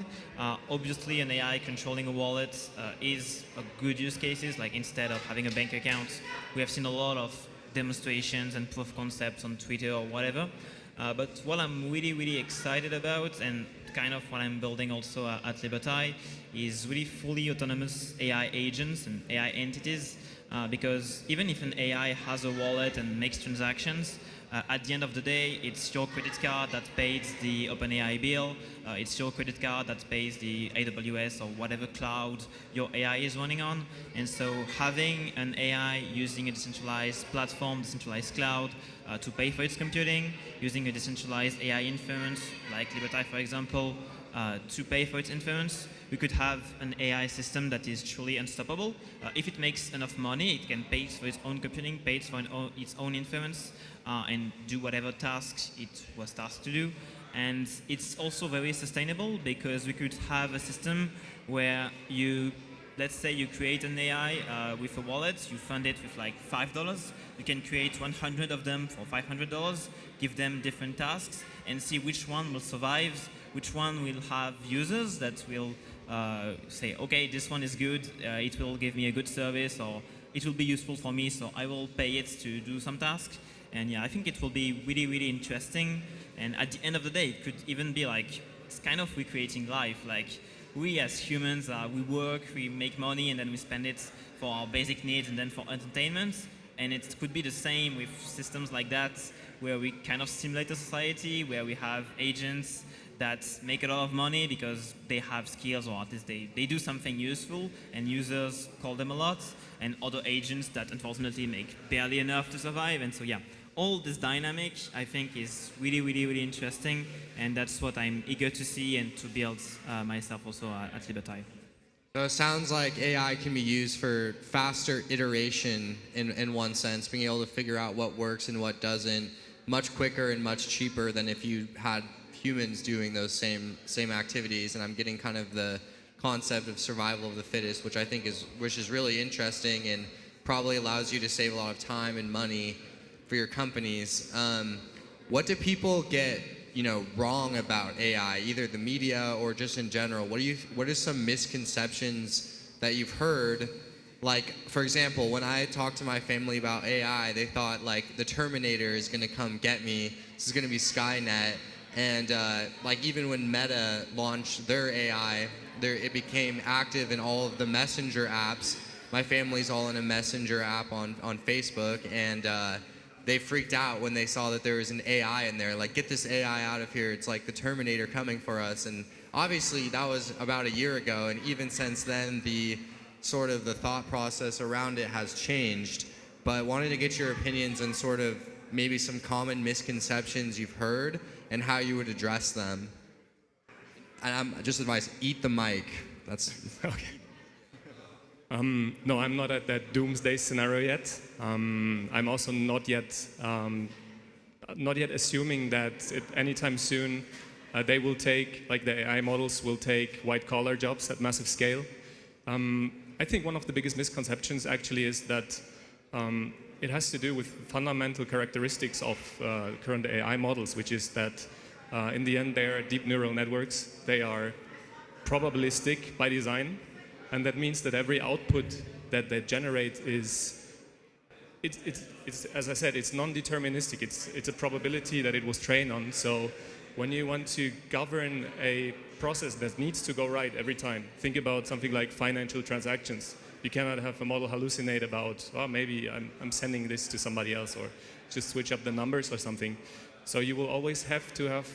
[SPEAKER 13] Obviously, an AI controlling a wallet is a good use cases. Like instead of having a bank account, we have seen a lot of demonstrations and proof of concepts on Twitter or whatever. But what I'm really excited about, and kind of what I'm building also at Libert, is really fully autonomous AI agents and AI entities. Because even if an AI has a wallet and makes transactions, at the end of the day, it's your credit card that pays the OpenAI bill, it's your credit card that pays the AWS or whatever cloud your AI is running on. And so having an AI using a decentralized platform, decentralized cloud, to pay for its computing, using a decentralized AI inference, like Libert, for example, to pay for its inference, we could have an AI system that is truly unstoppable. If it makes enough money, it can pay for its own computing, pay for its own inference, and do whatever tasks it was tasked to do. And it's also very sustainable because we could have a system where let's say you create an AI with a wallet, you fund it with like $5, you can create 100 of them for $500, give them different tasks, and see which one will survive, which one will have users that will say, okay, this one is good, it will give me a good service, or it will be useful for me, so I will pay it to do some tasks. And yeah, I think it will be really interesting. And at the end of the day, it could even be like, it's kind of recreating life. Like, we as humans, we work, we make money, and then we spend it for our basic needs and then for entertainment. And it could be the same with systems like that, where we kind of simulate a society, where we have agents that make a lot of money because they have skills, or at least they do something useful, and users call them a lot, and other agents that unfortunately make barely enough to survive. And so yeah, all this dynamic, I think, is really interesting, and that's what I'm eager to see and to build myself also at Libert.
[SPEAKER 10] So it sounds like AI can be used for faster iteration in one sense, being able to figure out what works and what doesn't much quicker and much cheaper than if you had humans doing those same activities. And I'm getting kind of the concept of survival of the fittest, which I think is really interesting and probably allows you to save a lot of time and money for your companies. What do people get wrong about AI, either the media or just in general? What are some misconceptions that you've heard? Like, for example, when I talked to my family about AI, they thought like the Terminator is going to come get me. This is going to be Skynet. And like even when Meta launched their AI, it became active in all of the messenger apps. My family's all in a messenger app on Facebook, and they freaked out when they saw that there was an AI in there. Like, get this AI out of here. It's like the Terminator coming for us. And obviously that was about a year ago, and even since then the sort of the thought process around it has changed. But I wanted to get your opinions on sort of maybe some common misconceptions you've heard and how you would address them. And I'm just advise, eat the mic. That's
[SPEAKER 11] okay. No, I'm not at that doomsday scenario yet. I'm also not yet assuming that anytime soon they will take, like the AI models will take white-collar jobs at massive scale. I think one of the biggest misconceptions actually is that it has to do with fundamental characteristics of current AI models, which is that in the end they are deep neural networks. They are probabilistic by design, and that means that every output that they generate is, as I said, it's non-deterministic. It's a probability that it was trained on. So when you want to govern a process that needs to go right every time, think about something like financial transactions. You cannot have a model hallucinate about, oh, maybe I'm sending this to somebody else, or just switch up the numbers or something. So you will always have to have,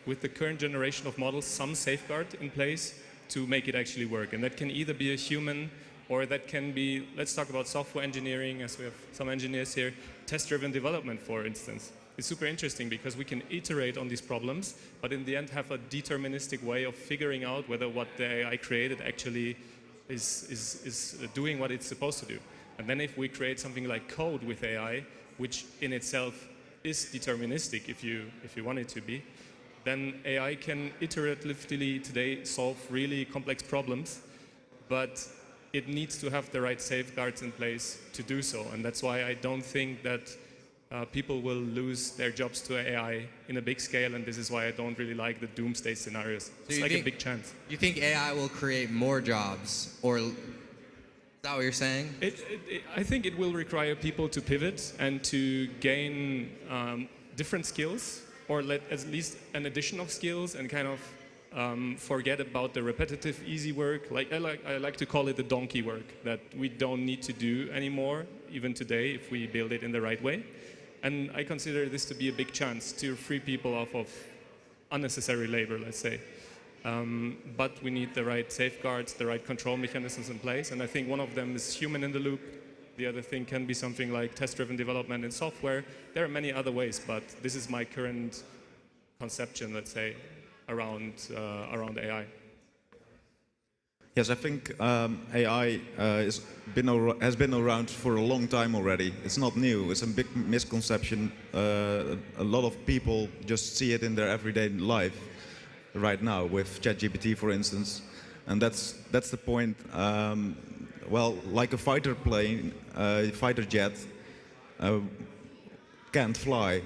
[SPEAKER 11] with the current generation of models, some safeguard in place to make it actually work. And that can either be a human, or that can be, let's talk about software engineering, as we have some engineers here, test-driven development, for instance. is super interesting because we can iterate on these problems, but in the end have a deterministic way of figuring out whether what the AI created actually is doing what it's supposed to do. And then if we create something like code with AI, which in itself is deterministic if you want it to be, then AI can iteratively today solve really complex problems, but it needs to have the right safeguards in place to do so. And that's why I don't think that people will lose their jobs to AI in a big scale, and this is why I don't really like the doomsday scenarios. It's like a big chance.
[SPEAKER 10] You think AI will create more jobs, or is that what you're saying?
[SPEAKER 11] I think it will require people to pivot and to gain different skills, or at least an addition of skills, and kind of forget about the repetitive, easy work. I like to call it the donkey work that we don't need to do anymore, even today, if we build it in the right way. And I consider this to be a big chance to free people off of unnecessary labor, let's say. But we need the right safeguards, the right control mechanisms in place. And I think one of them is human in the loop. The other thing can be something like test-driven development in software. There are many other ways, but this is my current conception, let's say, around AI.
[SPEAKER 12] Yes, I think AI has been around for a long time already. It's not new. It's a big misconception. A lot of people just see it in their everyday life right now with ChatGPT, for instance, and that's the point. Well, like a fighter plane, fighter jet can't fly.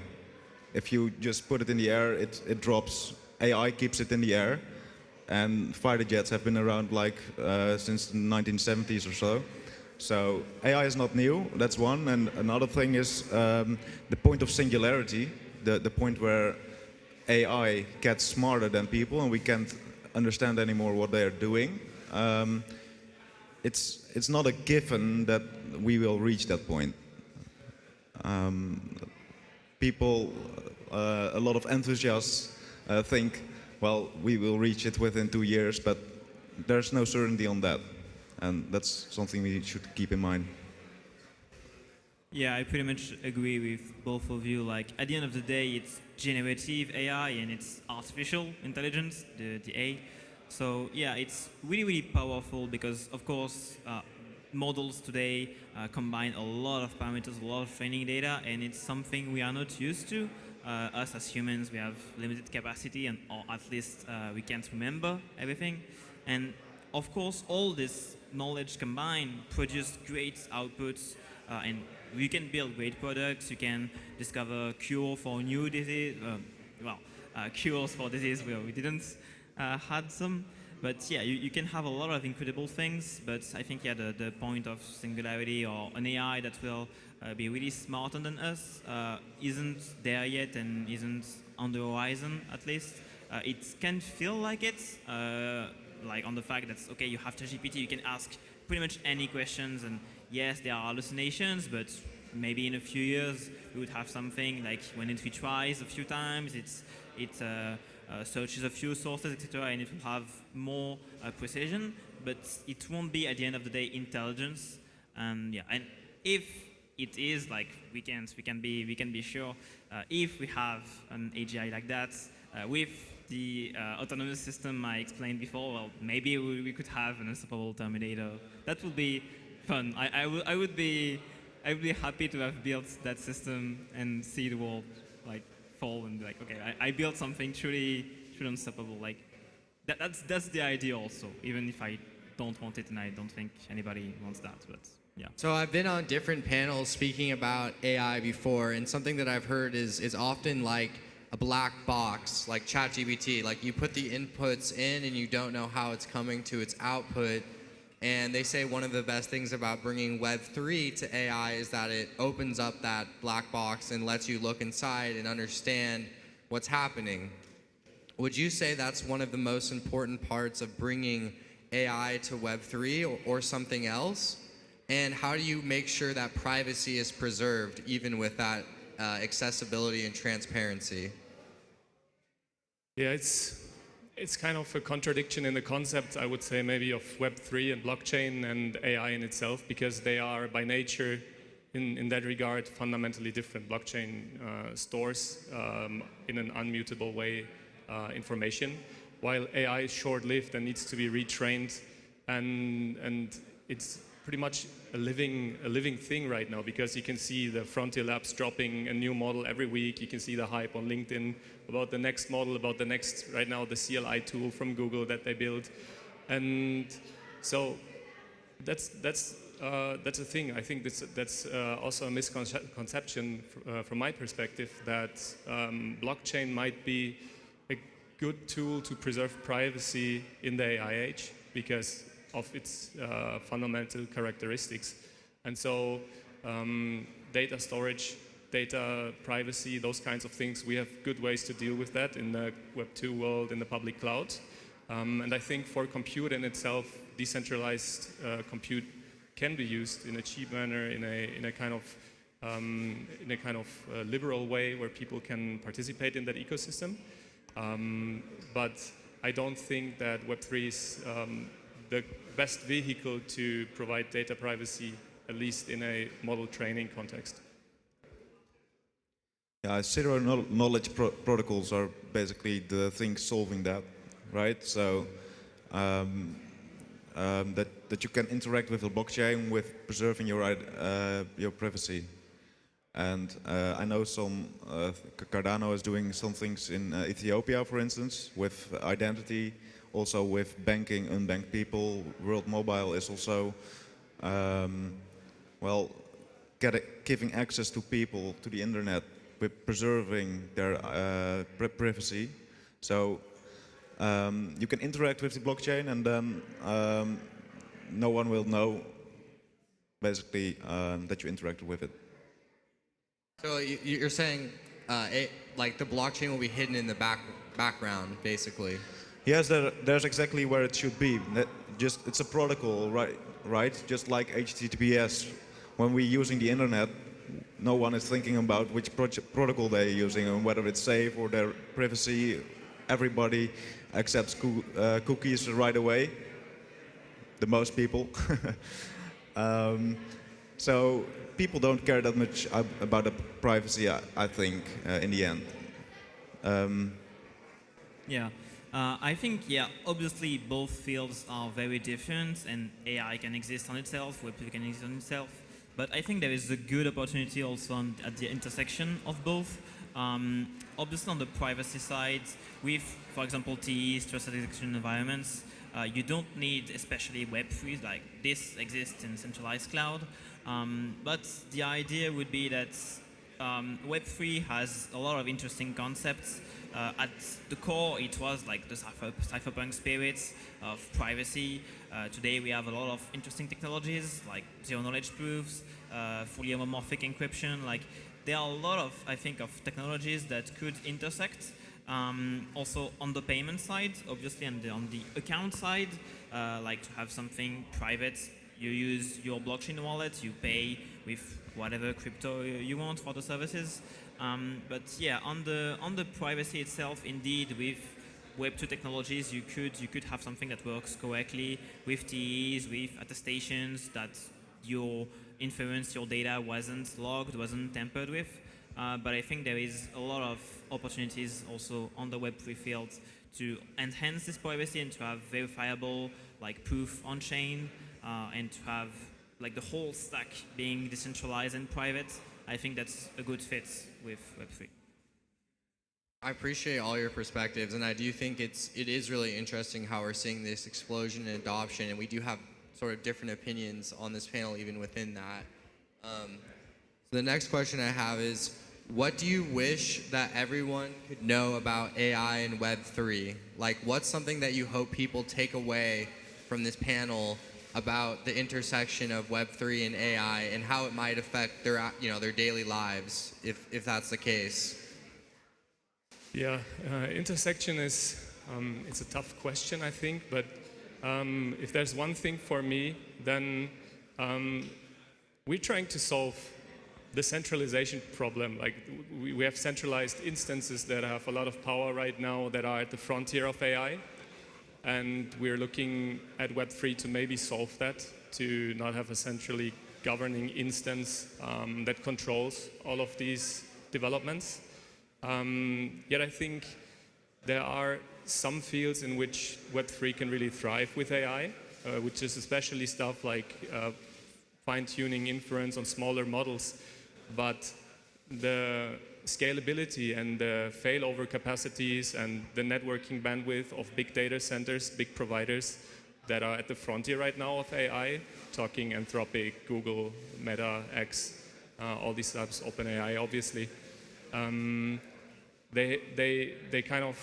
[SPEAKER 12] If you just put it in the air, it drops. AI keeps it in the air. And fighter jets have been around since the 1970s or so. So AI is not new, that's one. And another thing is the point of singularity, the point where AI gets smarter than people and we can't understand anymore what they are doing. It's not a given that we will reach that point. People, a lot of enthusiasts think, well, we will reach it within 2 years, but there's no certainty on that. And that's something we should keep in mind.
[SPEAKER 13] Yeah, I pretty much agree with both of you. Like, at the end of the day, it's generative AI and it's artificial intelligence, the A. So yeah, it's really, really powerful because, of course, models today combine a lot of parameters, a lot of training data, and it's something we are not used to. Us as humans, we have limited capacity, or at least we can't remember everything. And of course, all this knowledge combined produce great outputs, and we can build great products. You can discover cure for new disease. Cures for disease where we didn't had some. But yeah, you can have a lot of incredible things. But I think the point of singularity or an AI that will be really smarter than us isn't there yet and isn't on the horizon, at least. It can feel like it, like on the fact that, okay, you have ChatGPT, you can ask pretty much any questions, and yes, there are hallucinations, but maybe in a few years we would have something like when it retries a few times, it searches a few sources, etc., and it will have more precision, but it won't be at the end of the day intelligence. And yeah, and if it is like we can be sure if we have an AGI like that with the autonomous system I explained before, well, maybe we could have an unstoppable Terminator. That would be fun. I would be happy to have built that system and see the world like fall and be like, okay, I built something truly unstoppable. Like that's the idea also, even if I don't want it and I don't think anybody wants that, but yeah.
[SPEAKER 10] So I've been on different panels speaking about AI before, and something that I've heard is often like a black box, like ChatGPT. Like you put the inputs in and you don't know how it's coming to its output. And they say one of the best things about bringing Web3 to AI is that it opens up that black box and lets you look inside and understand what's happening. Would you say that's one of the most important parts of bringing AI to Web3 or something else? And how do you make sure that privacy is preserved even with that accessibility and transparency?
[SPEAKER 11] Yeah, it's kind of a contradiction in the concept, I would say, maybe of Web3 and blockchain and AI in itself, because they are by nature, in that regard, fundamentally different. Blockchain stores in an unmutable way information, while AI is short-lived and needs to be retrained, and it's pretty much a living thing right now, because you can see the Frontier Labs dropping a new model every week. You can see the hype on LinkedIn about the next model, about the next, right now, the CLI tool from Google that they built. And so that's a thing. I think that's also a misconception from my perspective, that blockchain might be a good tool to preserve privacy in the AI age because of its fundamental characteristics. And so data storage, data privacy, those kinds of things, we have good ways to deal with that in the Web2 world, in the public cloud. And I think for compute in itself, decentralized compute can be used in a cheap manner, in a kind of liberal way where people can participate in that ecosystem. But I don't think that Web3 is the best vehicle to provide data privacy, at least in a model training context.
[SPEAKER 12] Yeah, zero knowledge protocols are basically the thing solving that, right? So that you can interact with the blockchain with preserving your privacy. And I know Cardano is doing some things in Ethiopia, for instance, with identity, also with banking unbanked people. World Mobile is also, giving access to people to the internet with preserving their privacy. So you can interact with the blockchain, and then no one will know, basically, that you interacted with it.
[SPEAKER 10] So you're saying like the blockchain will be hidden in the background, basically?
[SPEAKER 12] Yes, there's exactly where it should be. It's a protocol, right? Just like HTTPS. When we're using the internet, no one is thinking about which protocol they're using and whether it's safe or their privacy. Everybody accepts cookies right away. The most people. So people don't care that much about the privacy, I think, in the end.
[SPEAKER 13] I think, obviously both fields are very different, and AI can exist on itself, Web3 can exist on itself. But I think there is a good opportunity also at the intersection of both. Obviously on the privacy side, with, for example, TEs, trusted execution environments, you don't need especially Web3, like this exists in centralized cloud. But the idea would be that Web3 has a lot of interesting concepts. At the core, it was like the cypherpunk spirits of privacy. Today we have a lot of interesting technologies like zero-knowledge proofs, fully homomorphic encryption. Like there are a lot of, I think, of technologies that could intersect. Also on the payment side, obviously, and on the account side, like to have something private. You use your blockchain wallet, you pay with whatever crypto you want for the services. But yeah, on the privacy itself, indeed, with Web2 technologies, you could have something that works correctly with TEs, with attestations that your inference, your data wasn't logged, wasn't tampered with. But I think there is a lot of opportunities also on the Web3 field to enhance this privacy and to have verifiable like proof on chain and to have like the whole stack being decentralized and private. I think that's a good fit with Web3.
[SPEAKER 10] I appreciate all your perspectives, and I do think it is really interesting how we're seeing this explosion in adoption, and we do have sort of different opinions on this panel even within that. So the next question I have is, what do you wish that everyone could know about AI and Web3? Like, what's something that you hope people take away from this panel about the intersection of Web3 and AI and how it might affect their, their daily lives, if that's the case?
[SPEAKER 11] Yeah, intersection is, it's a tough question, I think, but if there's one thing for me, then we're trying to solve the centralization problem. Like we have centralized instances that have a lot of power right now that are at the frontier of AI. And we're looking at Web3 to maybe solve that, to not have a centrally governing instance that controls all of these developments. Yet I think there are some fields in which Web3 can really thrive with AI, which is especially stuff like fine-tuning inference on smaller models. But the scalability and the failover capacities and the networking bandwidth of big data centers, big providers that are at the frontier right now of AI, talking Anthropic, Google, Meta, X, all these types, OpenAI, obviously. They kind of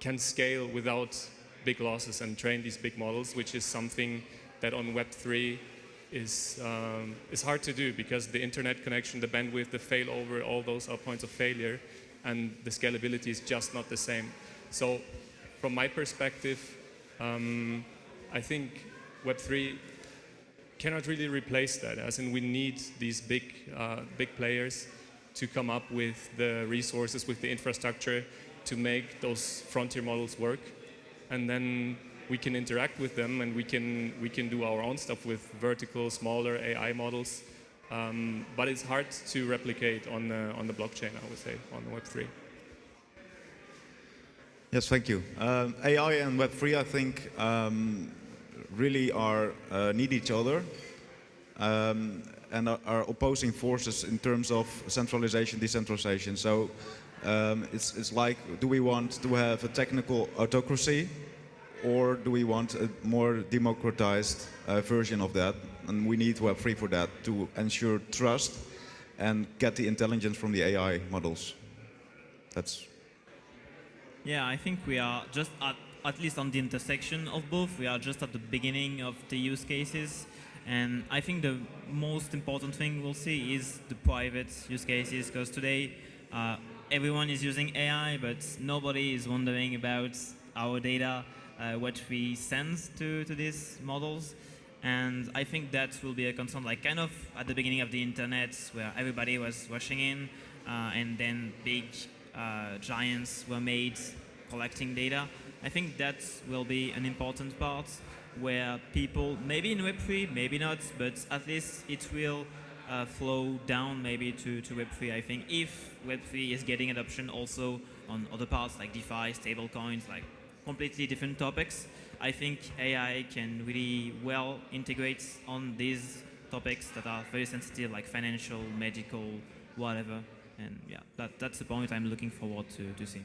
[SPEAKER 11] can scale without big losses and train these big models, which is something that on Web3 is hard to do because the internet connection, the bandwidth, the failover, all those are points of failure, and the scalability is just not the same. So from my perspective, I think Web3 cannot really replace that, as in we need these big players to come up with the resources, with the infrastructure to make those frontier models work, and then we can interact with them, and we can do our own stuff with vertical, smaller AI models. But it's hard to replicate on the blockchain, I would say, on the Web3.
[SPEAKER 12] Yes, thank you. AI and Web3, I think, really need each other and are opposing forces in terms of centralization, decentralization. So it's like, do we want to have a technical autocracy, or do we want a more democratized version of that? And we need Web3 for that, to ensure trust and get the intelligence from the AI models. That's...
[SPEAKER 13] Yeah, I think we are just at least on the intersection of both. We are just at the beginning of the use cases. And I think the most important thing we'll see is the private use cases, because today everyone is using AI, but nobody is wondering about our data, what we send to these models. And I think that will be a concern, like kind of at the beginning of the internet, where everybody was rushing in, and then big giants were made collecting data. I think that will be an important part where people, maybe in Web3, maybe not, but at least it will flow down maybe to Web3. I think if Web3 is getting adoption also on other parts like DeFi, stablecoins, like completely different topics, I think AI can really well integrate on these topics that are very sensitive, like financial, medical, whatever. And yeah, that's the point I'm looking forward to see.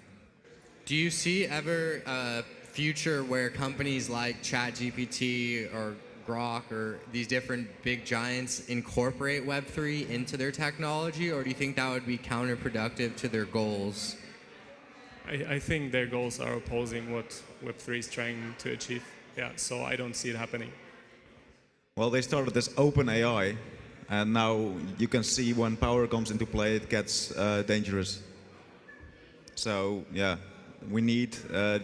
[SPEAKER 10] Do you see ever a future where companies like ChatGPT or Grok or these different big giants incorporate Web3 into their technology, or do you think that would be counterproductive to their goals?
[SPEAKER 11] I think their goals are opposing what Web3 is trying to achieve. Yeah, so I don't see it happening.
[SPEAKER 12] Well, they started this OpenAI, and now you can see when power comes into play, it gets dangerous. So yeah, we need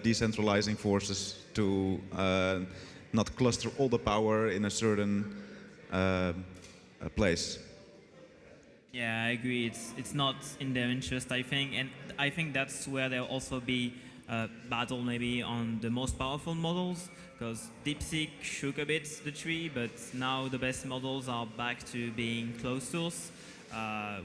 [SPEAKER 12] decentralizing forces to not cluster all the power in a certain place.
[SPEAKER 13] Yeah, I agree. It's not in their interest, I think, and I think that's where there'll also be a battle maybe on the most powerful models, because DeepSeek shook a bit the tree, but now the best models are back to being closed source,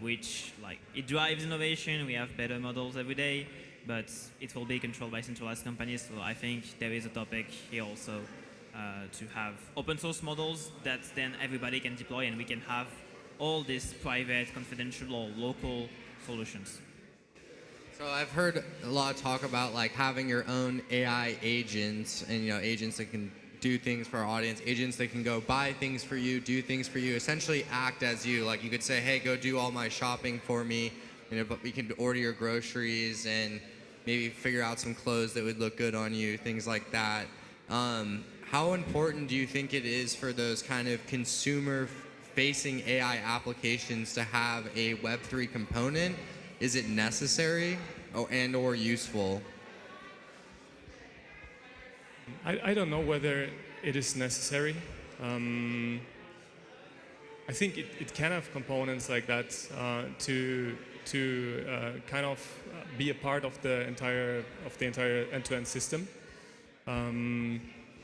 [SPEAKER 13] which like it drives innovation. We have better models every day, but it will be controlled by centralized companies. So I think there is a topic here also to have open source models that then everybody can deploy, and we can have all these private, confidential, or local solutions.
[SPEAKER 10] So I've heard a lot of talk about like having your own AI agents, and agents that can do things for our audience, agents that can go buy things for you, do things for you, essentially act as you. Like you could say, hey, go do all my shopping for me, but we can order your groceries and maybe figure out some clothes that would look good on you, things like that. How important do you think it is for those kind of consumer-facing AI applications to have a Web3 component? Is it necessary or useful?
[SPEAKER 11] I don't know whether it is necessary. I think it can have components like that to kind of be a part of the entire end-to-end system.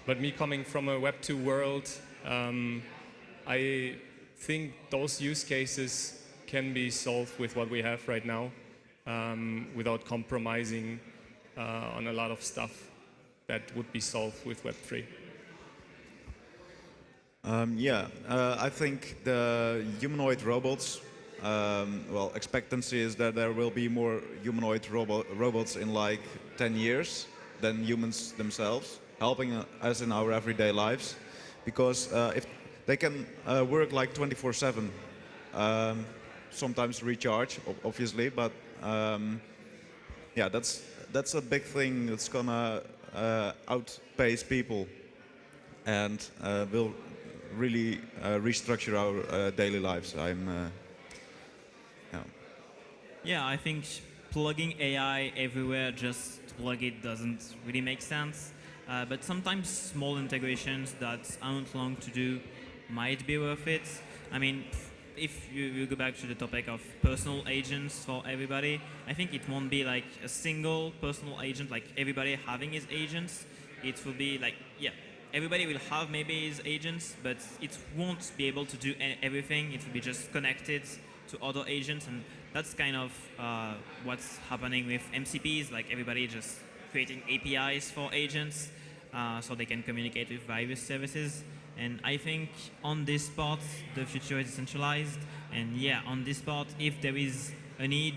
[SPEAKER 11] But me coming from a Web2 world, I think those use cases can be solved with what we have right now without compromising on a lot of stuff that would be solved with Web3.
[SPEAKER 12] I think the humanoid robots, well, expectancy is that there will be more humanoid robots in like 10 years than humans themselves, helping us in our everyday lives. Because if they can work like 24/7, sometimes recharge, obviously, but yeah, that's a big thing that's gonna outpace people and will really restructure our daily lives.
[SPEAKER 13] Yeah, I think plugging AI everywhere, just to plug it, doesn't really make sense. But sometimes small integrations that aren't long to do might be worth it. I mean, if you go back to the topic of personal agents for everybody, I think it won't be like a single personal agent, like everybody having his agents. It will be like, yeah, everybody will have maybe his agents, but it won't be able to do everything. It will be just connected to other agents, and that's kind of what's happening with MCPs, like everybody just creating APIs for agents so they can communicate with various services. And I think on this part, the future is decentralized. And yeah, on this part, if there is a need,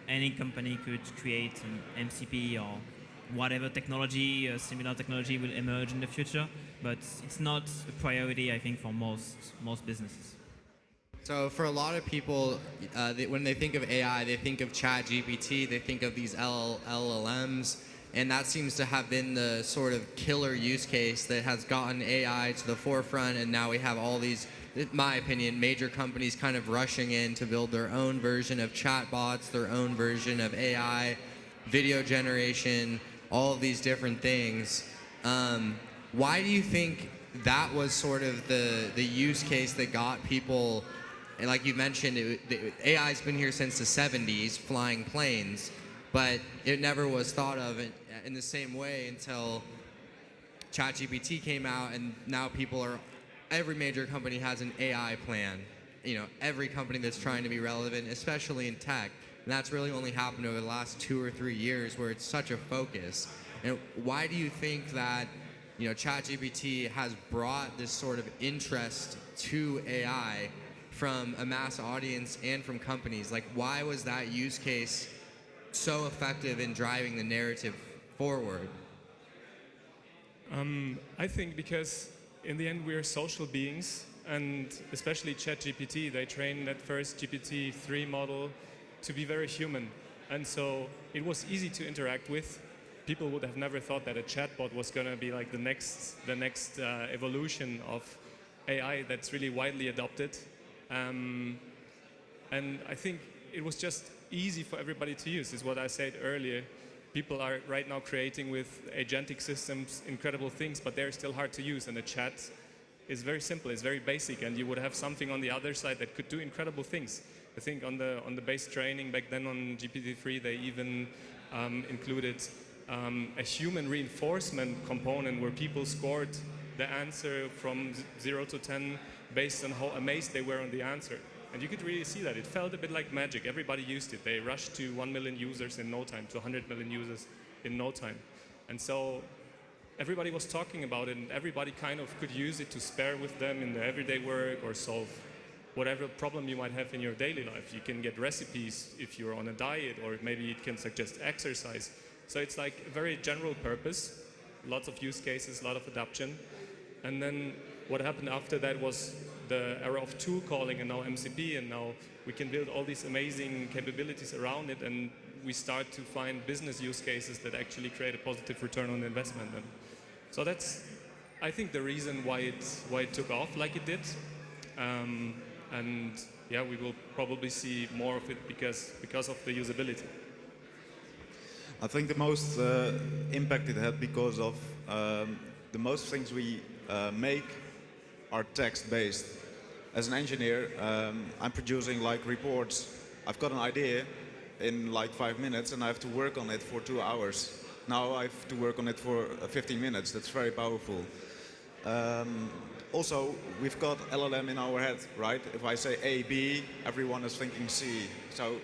[SPEAKER 13] any company could create an MCP or whatever technology, similar technology will emerge in the future. But it's not a priority, I think, for most businesses.
[SPEAKER 10] So for a lot of people, when they think of AI, they think of ChatGPT, they think of these LLMs, and that seems to have been the sort of killer use case that has gotten AI to the forefront, and now we have all these, in my opinion, major companies kind of rushing in to build their own version of chatbots, their own version of AI, video generation, all of these different things. Why do you think that was sort of the use case that got people? And like you mentioned, AI's been here since the 70s, flying planes, but it never was thought of in the same way until ChatGPT came out, and now every major company has an AI plan. You know, every company that's trying to be relevant, especially in tech. And that's really only happened over the last 2 or 3 years where it's such a focus. And why do you think that, you know, ChatGPT has brought this sort of interest to AI from a mass audience and from companies? Like, why was that use case so effective in driving the narrative forward?
[SPEAKER 11] I think because in the end we are social beings, and especially ChatGPT, they trained that first GPT-3 model to be very human, and so it was easy to interact with. People would have never thought that a chatbot was going to be like the next evolution of AI that's really widely adopted. And I think it was just easy for everybody to use, is what I said earlier. People are right now creating with agentic systems incredible things, but they're still hard to use. And the chat is very simple, it's very basic, and you would have something on the other side that could do incredible things. I think on the base training back then on GPT-3, they even included a human reinforcement component where people scored the answer from 0 to 10 based on how amazed they were on the answer. And you could really see that. It felt a bit like magic. Everybody used it. They rushed to 1 million users in no time, to 100 million users in no time. And so everybody was talking about it, and everybody kind of could use it to spare with them in their everyday work or solve whatever problem you might have in your daily life. You can get recipes if you're on a diet, or maybe it can suggest exercise. So it's like a very general purpose, lots of use cases, a lot of adoption. And then what happened after that was the era of tool calling, and now MCP, and now we can build all these amazing capabilities around it, and we start to find business use cases that actually create a positive return on investment. And so that's, I think, the reason why it took off like it did. And yeah, we will probably see more of it because of the usability.
[SPEAKER 12] I think the most impact it had because of the most things we make are text-based. As an engineer, I'm producing like reports. I've got an idea in like 5 minutes, and I have to work on it for 2 hours. Now I have to work on it for 15 minutes. That's very powerful. also, we've got LLM in our head, right? If I say A, B, everyone is thinking C. So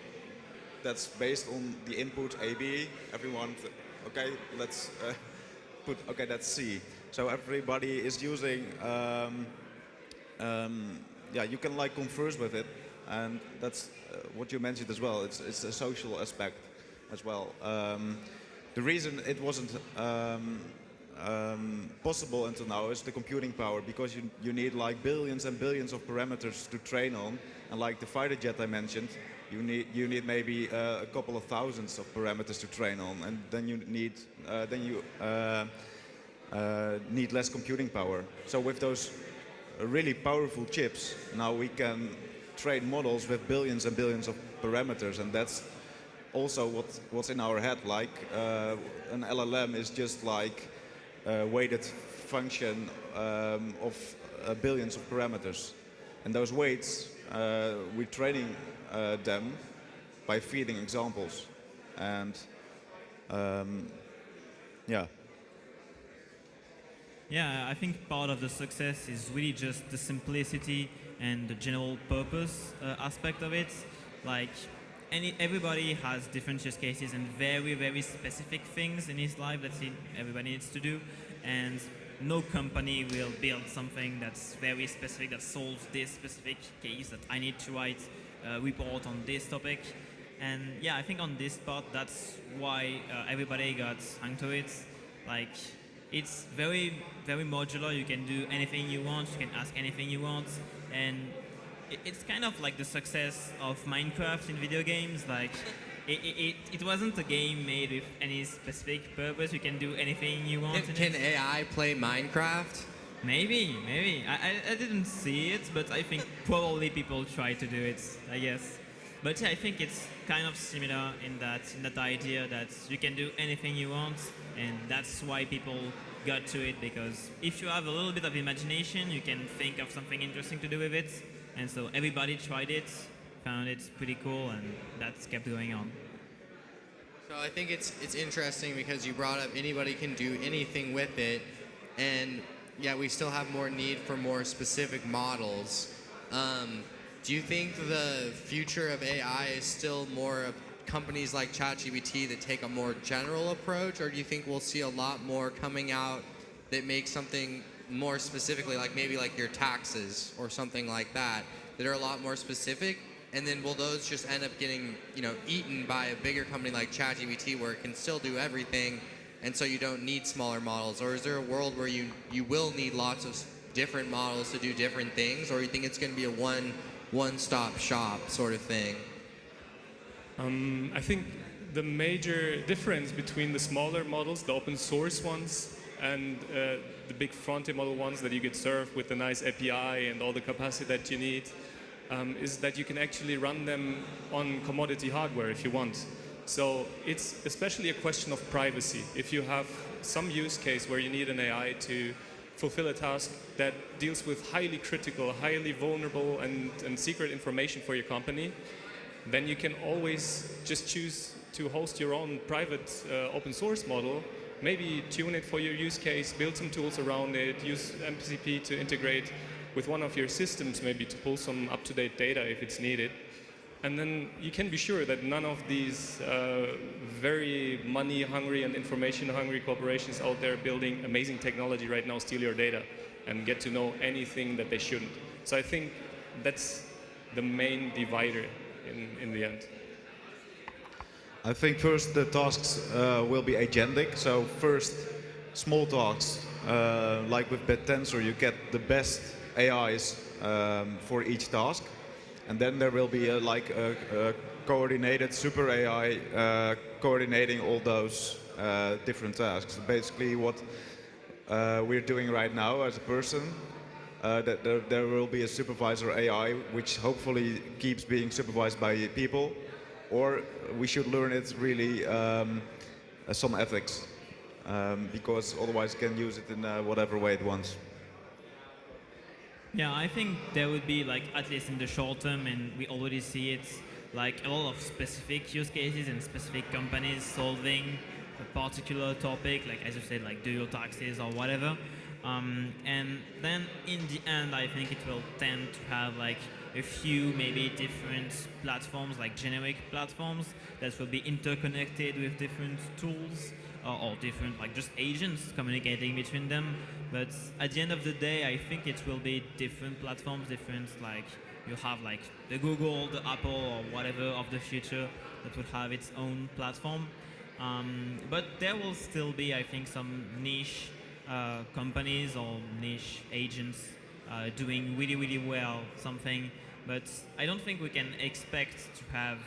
[SPEAKER 12] that's based on the input A, B. Everyone, okay, let's put, okay, that's C. So everybody is using, yeah, you can like converse with it, and that's what you mentioned as well. It's a social aspect as well. The reason it wasn't possible until now is the computing power, because you need like billions and billions of parameters to train on, and like the fighter jet I mentioned, you need maybe a couple of thousands of parameters to train on, and then you need less computing power. So with those really powerful chips, now we can train models with billions and billions of parameters, and that's also what's in our head. Like an LLM is just like a weighted function of billions of parameters, and those weights we're training them by feeding examples, and yeah.
[SPEAKER 14] Yeah, I think part of the success is really just the simplicity and the general purpose aspect of it. Like, everybody has different use cases and very, very specific things in his life that everybody needs to do. And no company will build something that's very specific, that solves this specific case that I need to write a report on this topic. And yeah, I think on this part, that's why everybody got into it. Like, it's very, very modular. You can do anything you want. You can ask anything you want. And it's kind of like the success of Minecraft in video games. Like, it wasn't a game made with any specific purpose. You can do anything you want.
[SPEAKER 10] Can AI play Minecraft?
[SPEAKER 14] Maybe. I didn't see it, but I think probably people try to do it, I guess. But yeah, I think it's kind of similar in that idea that you can do anything you want, and that's why people got to it, because if you have a little bit of imagination, you can think of something interesting to do with it. And so everybody tried it, found it pretty cool, and that's kept going on.
[SPEAKER 10] So I think it's interesting because you brought up anybody can do anything with it, and yeah, we still have more need for more specific models. Do you think the future of AI is still more of companies like ChatGPT that take a more general approach, or do you think we'll see a lot more coming out that make something more specifically, like maybe like your taxes or something like that, that are a lot more specific? And then will those just end up getting, eaten by a bigger company like ChatGPT, where it can still do everything, and so you don't need smaller models? Or is there a world where you will need lots of different models to do different things, or you think it's going to be a one-stop shop sort of thing?
[SPEAKER 11] I think the major difference between the smaller models, the open source ones, and the big frontier model ones that you get served with the nice API and all the capacity that you need, is that you can actually run them on commodity hardware if you want. So it's especially a question of privacy. If you have some use case where you need an AI to fulfill a task that deals with highly critical, highly vulnerable and secret information for your company, then you can always just choose to host your own private open source model, maybe tune it for your use case, build some tools around it, use MCP to integrate with one of your systems, maybe to pull some up-to-date data if it's needed. And then you can be sure that none of these very money-hungry and information-hungry corporations out there building amazing technology right now steal your data and get to know anything that they shouldn't. So I think that's the main divider in the end.
[SPEAKER 12] I think first the tasks will be agentic. So first, small tasks, like with BitTensor, you get the best AIs for each task. And then there will be a coordinated super AI coordinating all those different tasks. Basically what we're doing right now as a person, that there will be a supervisor AI, which hopefully keeps being supervised by people, or we should learn it really some ethics, because otherwise you can use it in whatever way it wants.
[SPEAKER 14] Yeah, I think there would be, like, at least in the short term, and we already see it, like a lot of specific use cases and specific companies solving a particular topic, like as you said, like do your taxes or whatever. And then in the end, I think it will tend to have like a few maybe different platforms, like generic platforms that will be interconnected with different tools or different like just agents communicating between them. But at the end of the day, I think it will be different platforms, different like you have like the Google, the Apple, or whatever of the future that would have its own platform. But there will still be, I think, some niche companies or niche agents doing really, really well something. But I don't think we can expect to have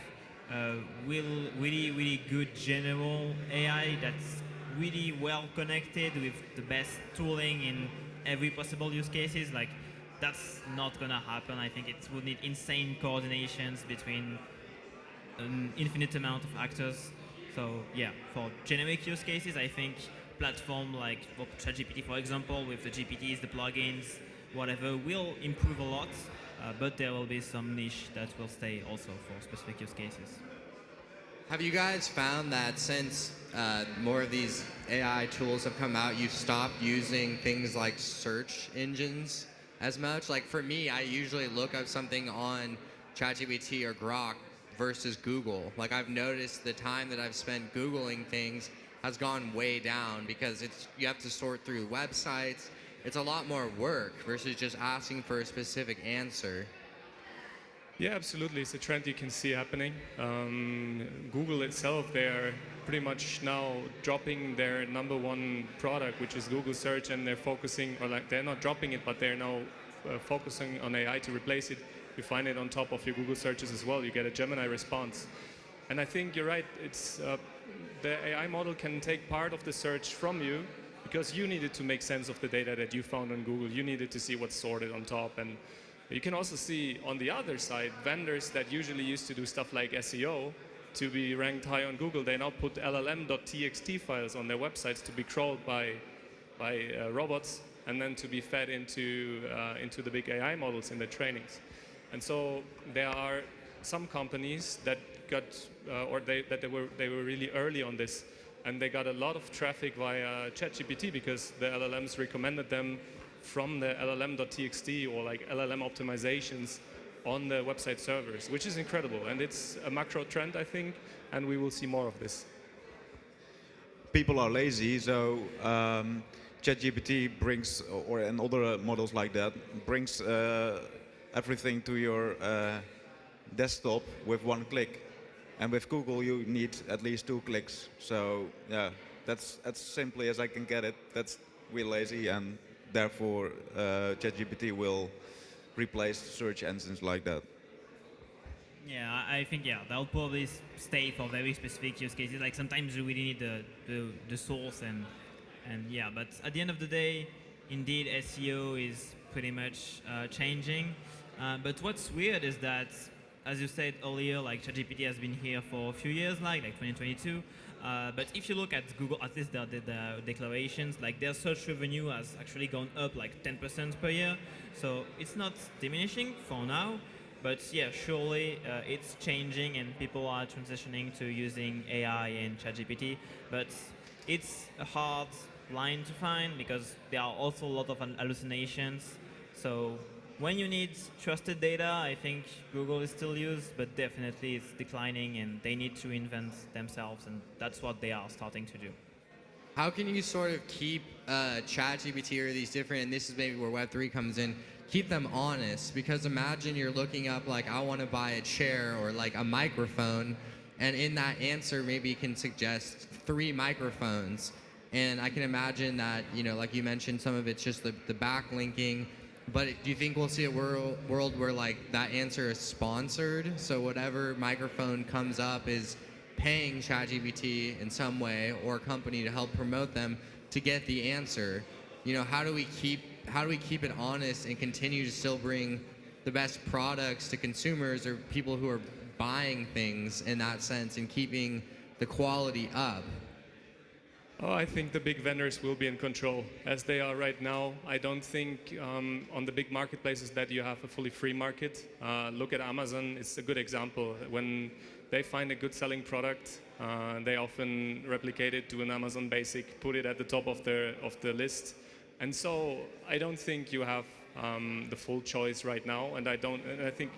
[SPEAKER 14] really, really good general AI that's really well connected with the best tooling in every possible use cases. Like that's not gonna happen. I think it would need insane coordinations between an infinite amount of actors. So yeah, for generic use cases, I think platform like StrateGPT, for example, with the GPTs, the plugins, whatever, will improve a lot. But there will be some niche that will stay also for specific use cases.
[SPEAKER 10] Have you guys found that since more of these AI tools have come out, you've stopped using things like search engines as much? Like for me, I usually look up something on ChatGPT or Grok versus Google. Like I've noticed the time that I've spent Googling things has gone way down because you have to sort through websites. It's a lot more work versus just asking for a specific answer.
[SPEAKER 11] Yeah, absolutely. It's a trend you can see happening. Google itself, they are pretty much now dropping their #1 product, which is Google Search, and they're focusing, or like they're not dropping it, but they're now focusing on AI to replace it. You find it on top of your Google searches as well. You get a Gemini response. And I think you're right. It's the AI model can take part of the search from you because you needed to make sense of the data that you found on Google. You needed to see what's sorted on top. And you can also see on the other side, vendors that usually used to do stuff like SEO to be ranked high on Google, they now put llm.txt files on their websites to be crawled by robots and then to be fed into the big AI models in their trainings. And so there are some companies that got, they were really early on this, and they got a lot of traffic via ChatGPT because the LLMs recommended them from the llm.txt or like LLM optimizations on the website servers, which is incredible. And it's a macro trend, I think, and we will see more of this.
[SPEAKER 12] People are lazy, so ChatGPT brings, and other models like that, brings everything to your desktop with one click. And with Google, you need at least 2 clicks. So yeah, that's as simply as I can get it. That's we're lazy, and therefore ChatGPT will replace search engines like that.
[SPEAKER 14] Yeah, I think that'll probably stay for very specific use cases. Like sometimes you really need the source and yeah. But at the end of the day, indeed SEO is pretty much changing. But what's weird is that, as you said earlier, like ChatGPT has been here for a few years, like 2022. But if you look at Google, at least the declarations, like their search revenue has actually gone up like 10% per year. So it's not diminishing for now. But yeah, surely it's changing and people are transitioning to using AI and ChatGPT. But it's a hard line to find because there are also a lot of hallucinations. So when you need trusted data, I think Google is still used, but definitely it's declining and they need to invent themselves, and that's what they are starting to do.
[SPEAKER 10] How can you sort of keep ChatGPT or these different, and this is maybe where Web3 comes in, keep them honest? Because imagine you're looking up like, I want to buy a chair or like a microphone, and in that answer maybe you can suggest 3 microphones. And I can imagine that, you know, like you mentioned, some of it's just the backlinking. But do you think we'll see a world where like that answer is sponsored? So whatever microphone comes up is paying ChatGPT in some way or a company to help promote them to get the answer. You know, how do we keep it honest and continue to still bring the best products to consumers or people who are buying things in that sense and keeping the quality up?
[SPEAKER 11] Oh, I think the big vendors will be in control as they are right now. I don't think on the big marketplaces that you have a fully free market. Look at Amazon, it's a good example. When they find a good selling product, they often replicate it to an Amazon Basic, put it at the top of the list, And so I don't think you have the full choice right now, and I think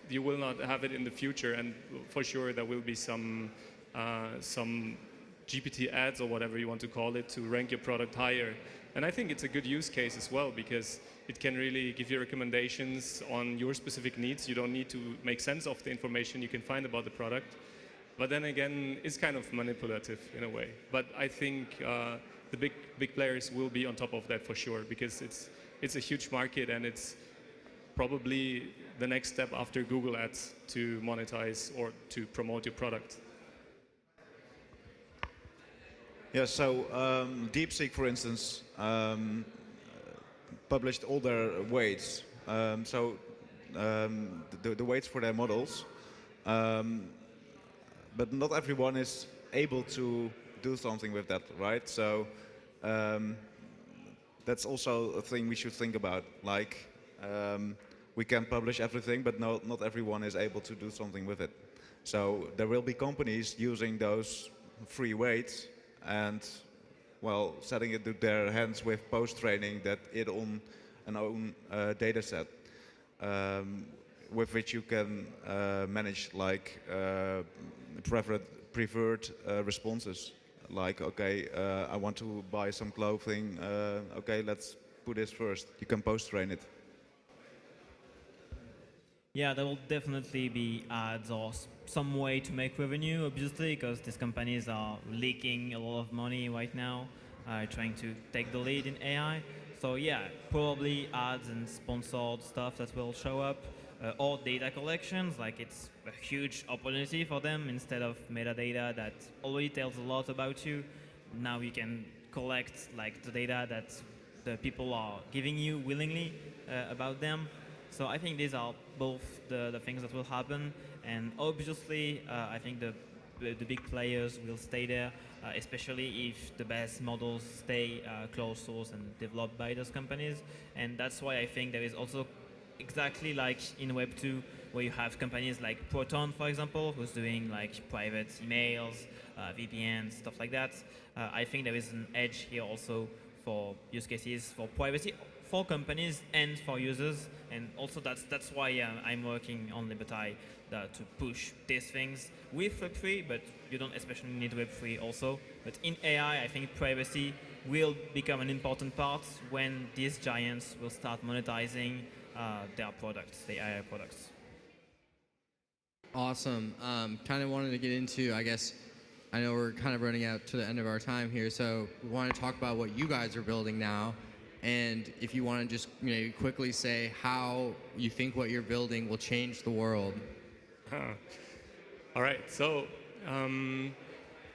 [SPEAKER 11] you will not have it in the future. And for sure, there will be some GPT ads or whatever you want to call it to rank your product higher. And I think it's a good use case as well, because it can really give you recommendations on your specific needs. You don't need to make sense of the information you can find about the product. But then again, it's kind of manipulative in a way. But I think the big players will be on top of that for sure, because it's a huge market, and it's probably the next step after Google Ads to monetize or to promote your product.
[SPEAKER 12] Yeah, so DeepSeek, for instance, published all their weights. The weights for their models. But not everyone is able to do something with that, right? So that's also a thing we should think about. Like, we can publish everything, but not everyone is able to do something with it. So there will be companies using those free weights and, well, setting it to their hands with post-training that it on an own data set with which you can manage like preferred responses. Like, okay, I want to buy some clothing. Okay, let's put this first. You can post-train it.
[SPEAKER 14] Yeah, there will definitely be ads or some way to make revenue, obviously, because these companies are leaking a lot of money right now, trying to take the lead in AI. So yeah, probably ads and sponsored stuff that will show up, or data collections, like it's a huge opportunity for them. Instead of metadata that already tells a lot about you, now you can collect like the data that the people are giving you willingly about them. So I think these are both the things that will happen, and obviously I think the big players will stay there, especially if the best models stay closed source and developed by those companies. And that's why I think there is also exactly like in Web 2, where you have companies like Proton, for example, who's doing like private emails, VPNs, stuff like that. I think there is an edge here also for use cases for privacy, for companies and for users, and also that's why I'm working on Libert to push these things with Web3, but you don't especially need Web3 also. But in AI, I think privacy will become an important part when these giants will start monetizing their products, the AI products.
[SPEAKER 10] Awesome. Kind of wanted to get into, I guess, I know we're kind of running out to the end of our time here, so we want to talk about what you guys are building now. And if you want to just quickly say how you think what you're building will change the world.
[SPEAKER 11] All right. So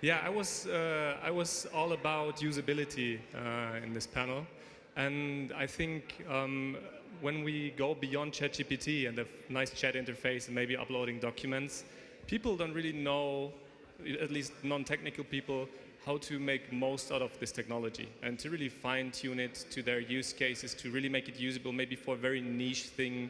[SPEAKER 11] yeah, I was all about usability in this panel, and I think when we go beyond ChatGPT and the nice chat interface and maybe uploading documents, people don't really know, at least non-technical people, how to make most out of this technology and to really fine-tune it to their use cases, to really make it usable, maybe for a very niche thing,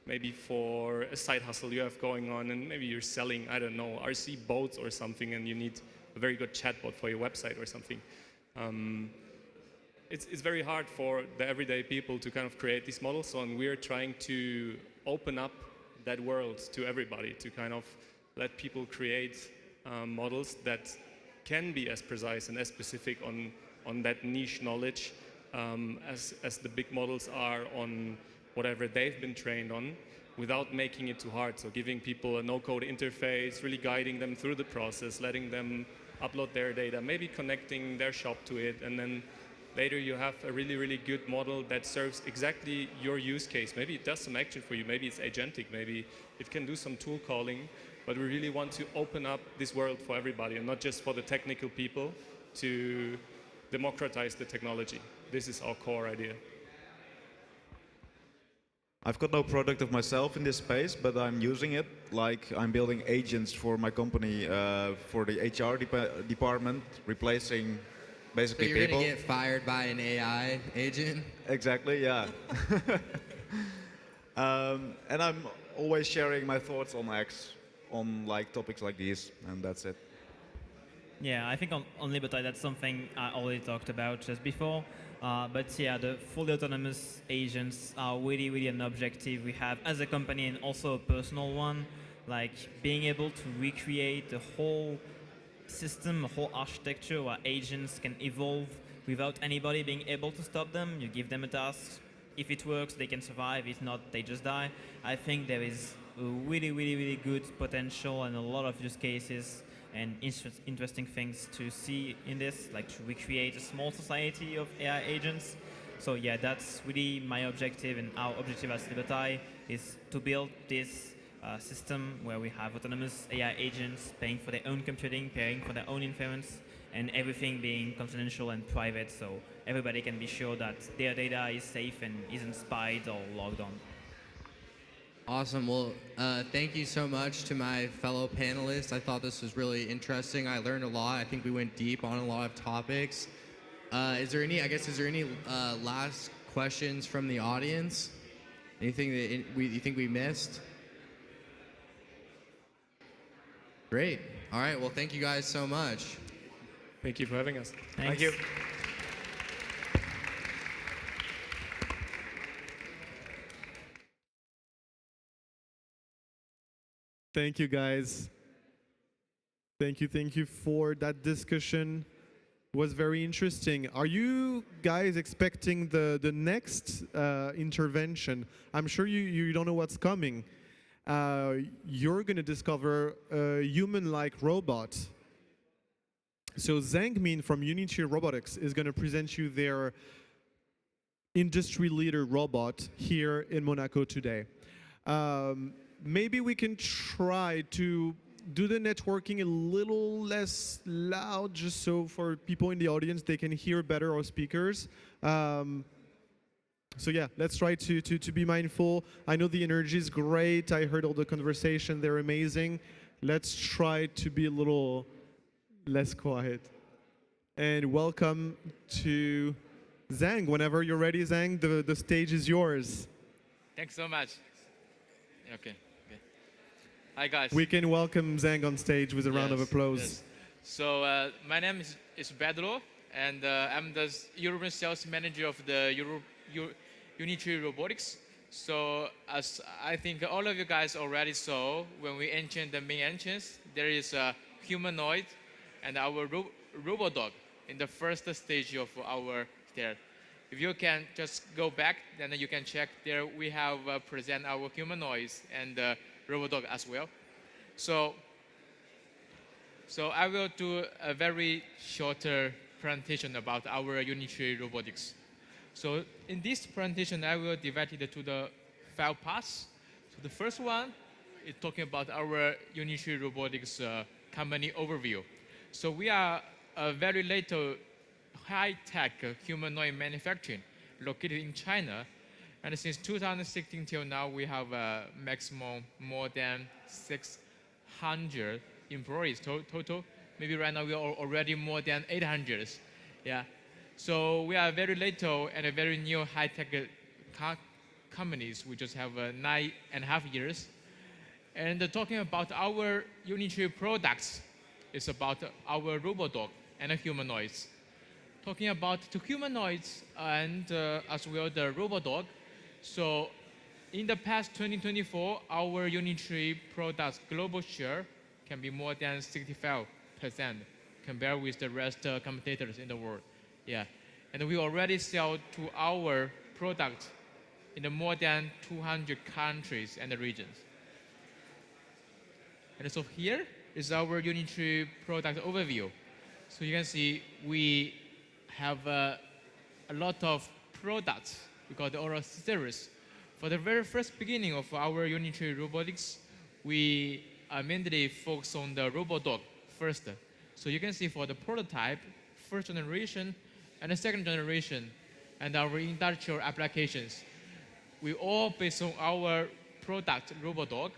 [SPEAKER 11] maybe for a side hustle you have going on, and maybe you're selling, I don't know, RC boats or something, and you need a very good chatbot for your website or something. It's very hard for the everyday people to kind of create these models, so and we're trying to open up that world to everybody, to kind of let people create models that can be as precise and as specific on that niche knowledge as the big models are on whatever they've been trained on, without making it too hard. So giving people a no-code interface, really guiding them through the process, letting them upload their data, maybe connecting their shop to it, and then later you have a really, really good model that serves exactly your use case. Maybe it does some action for you, maybe it's agentic, maybe it can do some tool calling, but we really want to open up this world for everybody and not just for the technical people, to democratize the technology. This is our core idea.
[SPEAKER 12] I've got no product of myself in this space, but I'm using it. Like, I'm building agents for my company, for the HR department, replacing basically people.
[SPEAKER 10] So you're going to get fired by an AI agent?
[SPEAKER 12] Exactly, yeah. And I'm always sharing my thoughts on X, on like topics like these, and that's it.
[SPEAKER 14] Yeah, I think on Libert, that's something I already talked about just before. But yeah, the fully autonomous agents are really, really an objective we have as a company and also a personal one. Like being able to recreate the whole system, a whole architecture where agents can evolve without anybody being able to stop them. You give them a task. If it works, they can survive. If not, they just die. I think there is a really, really, really good potential and a lot of use cases and interesting things to see in this, like to recreate a small society of AI agents. So yeah, that's really my objective, and our objective as Libertai is to build this system where we have autonomous AI agents paying for their own computing, paying for their own inference, and everything being confidential and private, so everybody can be sure that their data is safe and isn't spied or logged on.
[SPEAKER 10] Awesome. Well, thank you so much to my fellow panelists. I thought this was really interesting. I learned a lot. I think we went deep on a lot of topics. Is there any last questions from the audience? Anything that you think we missed? Great. All right. Well, thank you guys so much.
[SPEAKER 11] Thank you for having us.
[SPEAKER 14] Thanks.
[SPEAKER 11] Thank you.
[SPEAKER 1] Thank you, guys. Thank you for that discussion. It was very interesting. Are you guys expecting the next intervention? I'm sure you don't know what's coming. You're going to discover a human-like robot. So Zhang from Unitree Robotics is going to present you their industry leader robot here in Monaco today. Maybe we can try to do the networking a little less loud, just so for people in the audience, they can hear better our speakers. So yeah, let's try to be mindful. I know the energy is great. I heard all the conversation. They're amazing. Let's try to be a little less quiet. And welcome to Zhang. Whenever you're ready, Zhang, the stage is yours.
[SPEAKER 15] Thanks so much. Okay. Hi, guys.
[SPEAKER 1] We can welcome Zhang on stage with a round of applause.
[SPEAKER 15] Yes. So my name is Pedro, and I'm the European sales manager of the Unitree Robotics. So as I think all of you guys already saw, when we entered the main entrance, there is a humanoid and our robot dog in the first stage of our there. If you can just go back, then you can check there we have present our humanoids and robot dog as well. So I will do a very shorter presentation about our Unitree Robotics. So in this presentation, I will divide it into the 5 parts. So the first one is talking about our Unitree Robotics company overview. So we are a very little high-tech humanoid manufacturing located in China. And since 2016 till now, we have maximum more than 600 employees total. Maybe right now we are already more than 800. Yeah. So we are very little and a very new high-tech companies. We just have 9.5 years. And talking about our Unitree products, it's about our robot dog and humanoids. Talking about the humanoids and as well the robot dog. So in the past 2024, our Unitree products global share can be more than 65% compared with the rest competitors in the world. Yeah, and we already sell to our product in more than 200 countries and regions. And so here is our Unitree product overview. So you can see we have a lot of products. We got the oral series. For the very first beginning of our Unitree Robotics, we mainly focus on the robot dog first. So you can see for the prototype, first generation and the second generation, and our industrial applications, we all based on our product robot dog.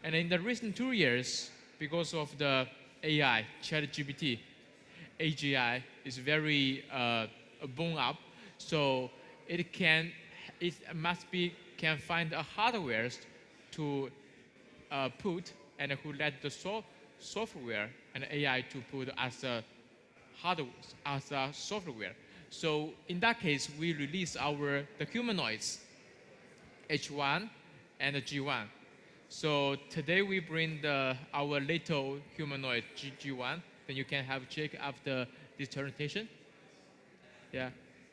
[SPEAKER 15] And in the recent 2 years, because of the AI, ChatGPT, AGI is very blown up. So it can find a hardware to put and who let the software and AI to put as a hardware, as a software. So in that case, we release the humanoids, H1 and G1. So today we bring our little humanoid G1. Then you can have check after this presentation. Yeah.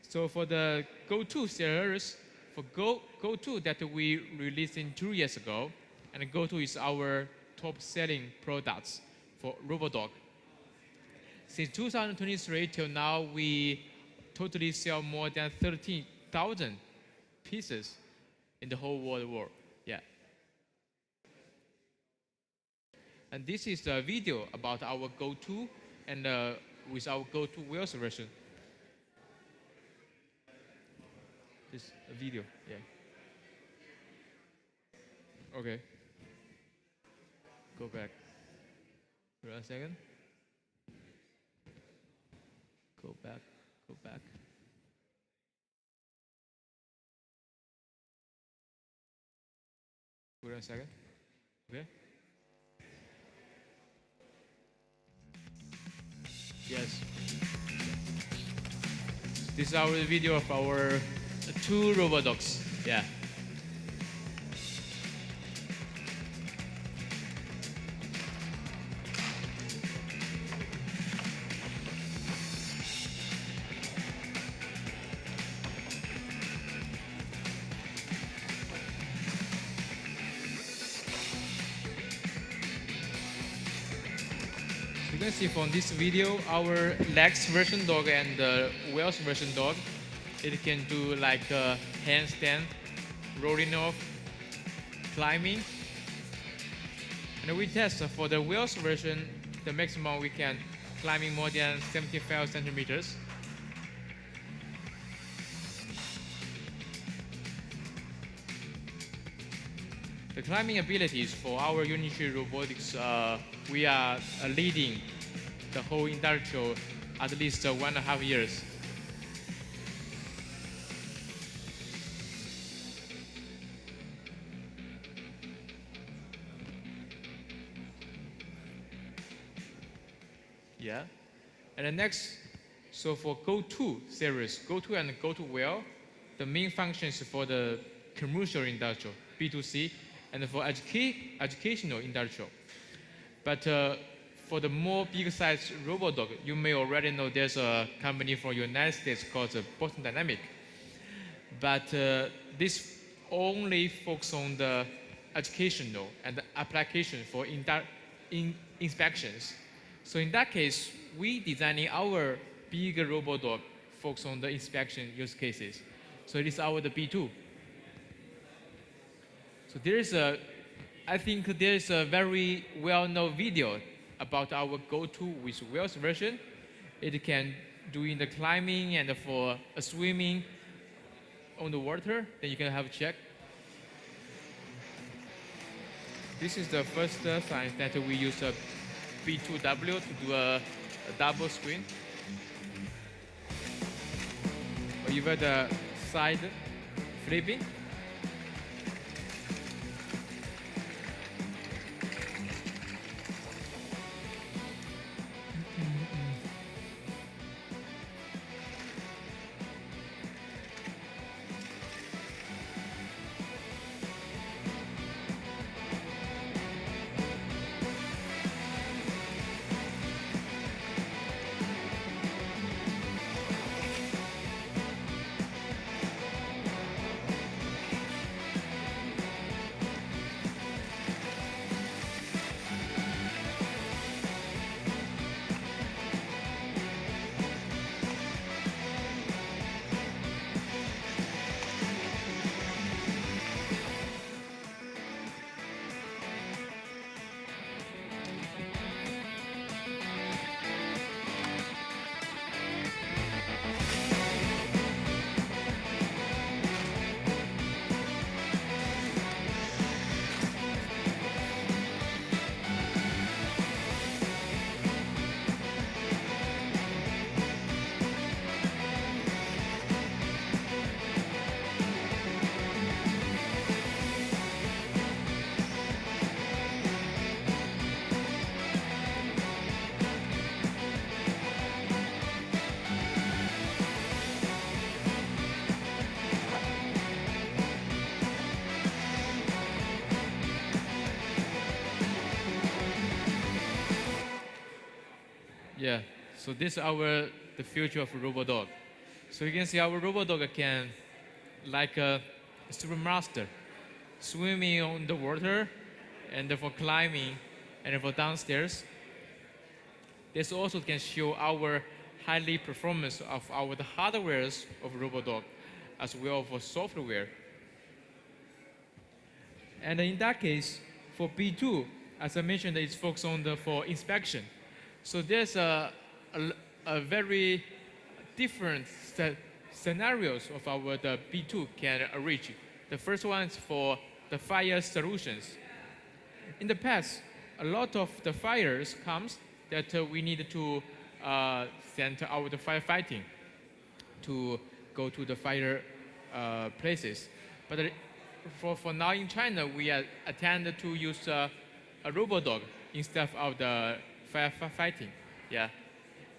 [SPEAKER 15] So for the Go2 series, for Go2 that we released in 2 years ago, and Go2 is our top-selling products for RoboDog. Since 2023 till now, we totally sell more than 13,000 pieces in the whole world. Yeah. And this is a video about our Go2 and with our Go2 wheels version. This video, yeah. Okay. Go back. For a second. Go back. Go back. Wait a second. Okay. Yes. This is our video of our 2 RoboDogs. Yeah. You can see from this video, our legs version dog and the wheels version dog, it can do like a handstand, rolling off, climbing. And we test for the wheels version, the maximum we can climbing more than 75 centimeters. The climbing abilities for our Unitree robotics, we are leading the whole industry at least 1.5 years. Yeah. And the next, so for Go2 series, Go2 and Go2 Wheel, the main functions for the commercial industry, B2C, and for educational industry. But for the more big-sized RoboDog, you may already know there's a company from the United States called Boston Dynamics. But this only focuses on the educational and the application for inspections. So in that case, we designing our big RoboDog focus on the inspection use cases. So it is the B2. So I think there is a very well-known video about our Go2 with wheels version. It can do in the climbing and for swimming on the water. Then you can have a check. This is the first sign that we use a B2W to do a double screen. Or even the side flipping. So this is the future of RoboDog. So you can see our RoboDog can, like a super master, swimming on the water, and for climbing, and for downstairs. This also can show our highly performance of the hardwares of RoboDog, as well for software. And in that case, for B2, as I mentioned, it's focused on for inspection. So there's a very different scenarios of the B2 can reach. The first one is for the fire solutions. In the past, a lot of the fires comes that we need to send out the firefighting to go to the fire places. But for now in China, we attend to use a RoboDog instead of the firefighting. Yeah.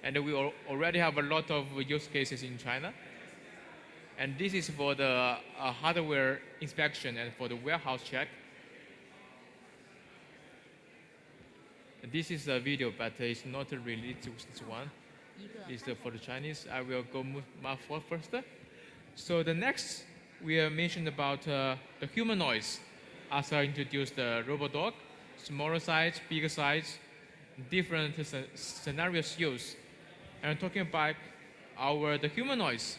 [SPEAKER 15] And we already have a lot of use cases in China. And this is for the hardware inspection and for the warehouse check. This is a video, but it's not related to this one. It's for the Chinese. I will go move first. So the next, we mentioned about the humanoids. As I introduced the RoboDog, smaller size, bigger size, different scenarios used. And talking about the humanoids.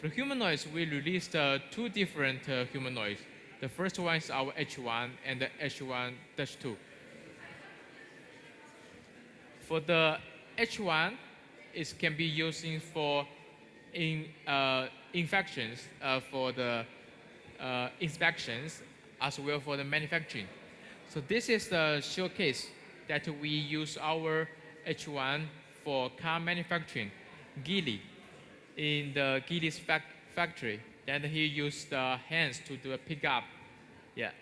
[SPEAKER 15] For humanoids, we released two different humanoids. The first one is our H1 and the H1-2. For the H1, it can be used for infections, for the inspections, as well for the manufacturing. So this is the showcase that we use our H1 for car manufacturing, Geely, in the Geely's factory. Then he used the hands to do a pickup. Yeah.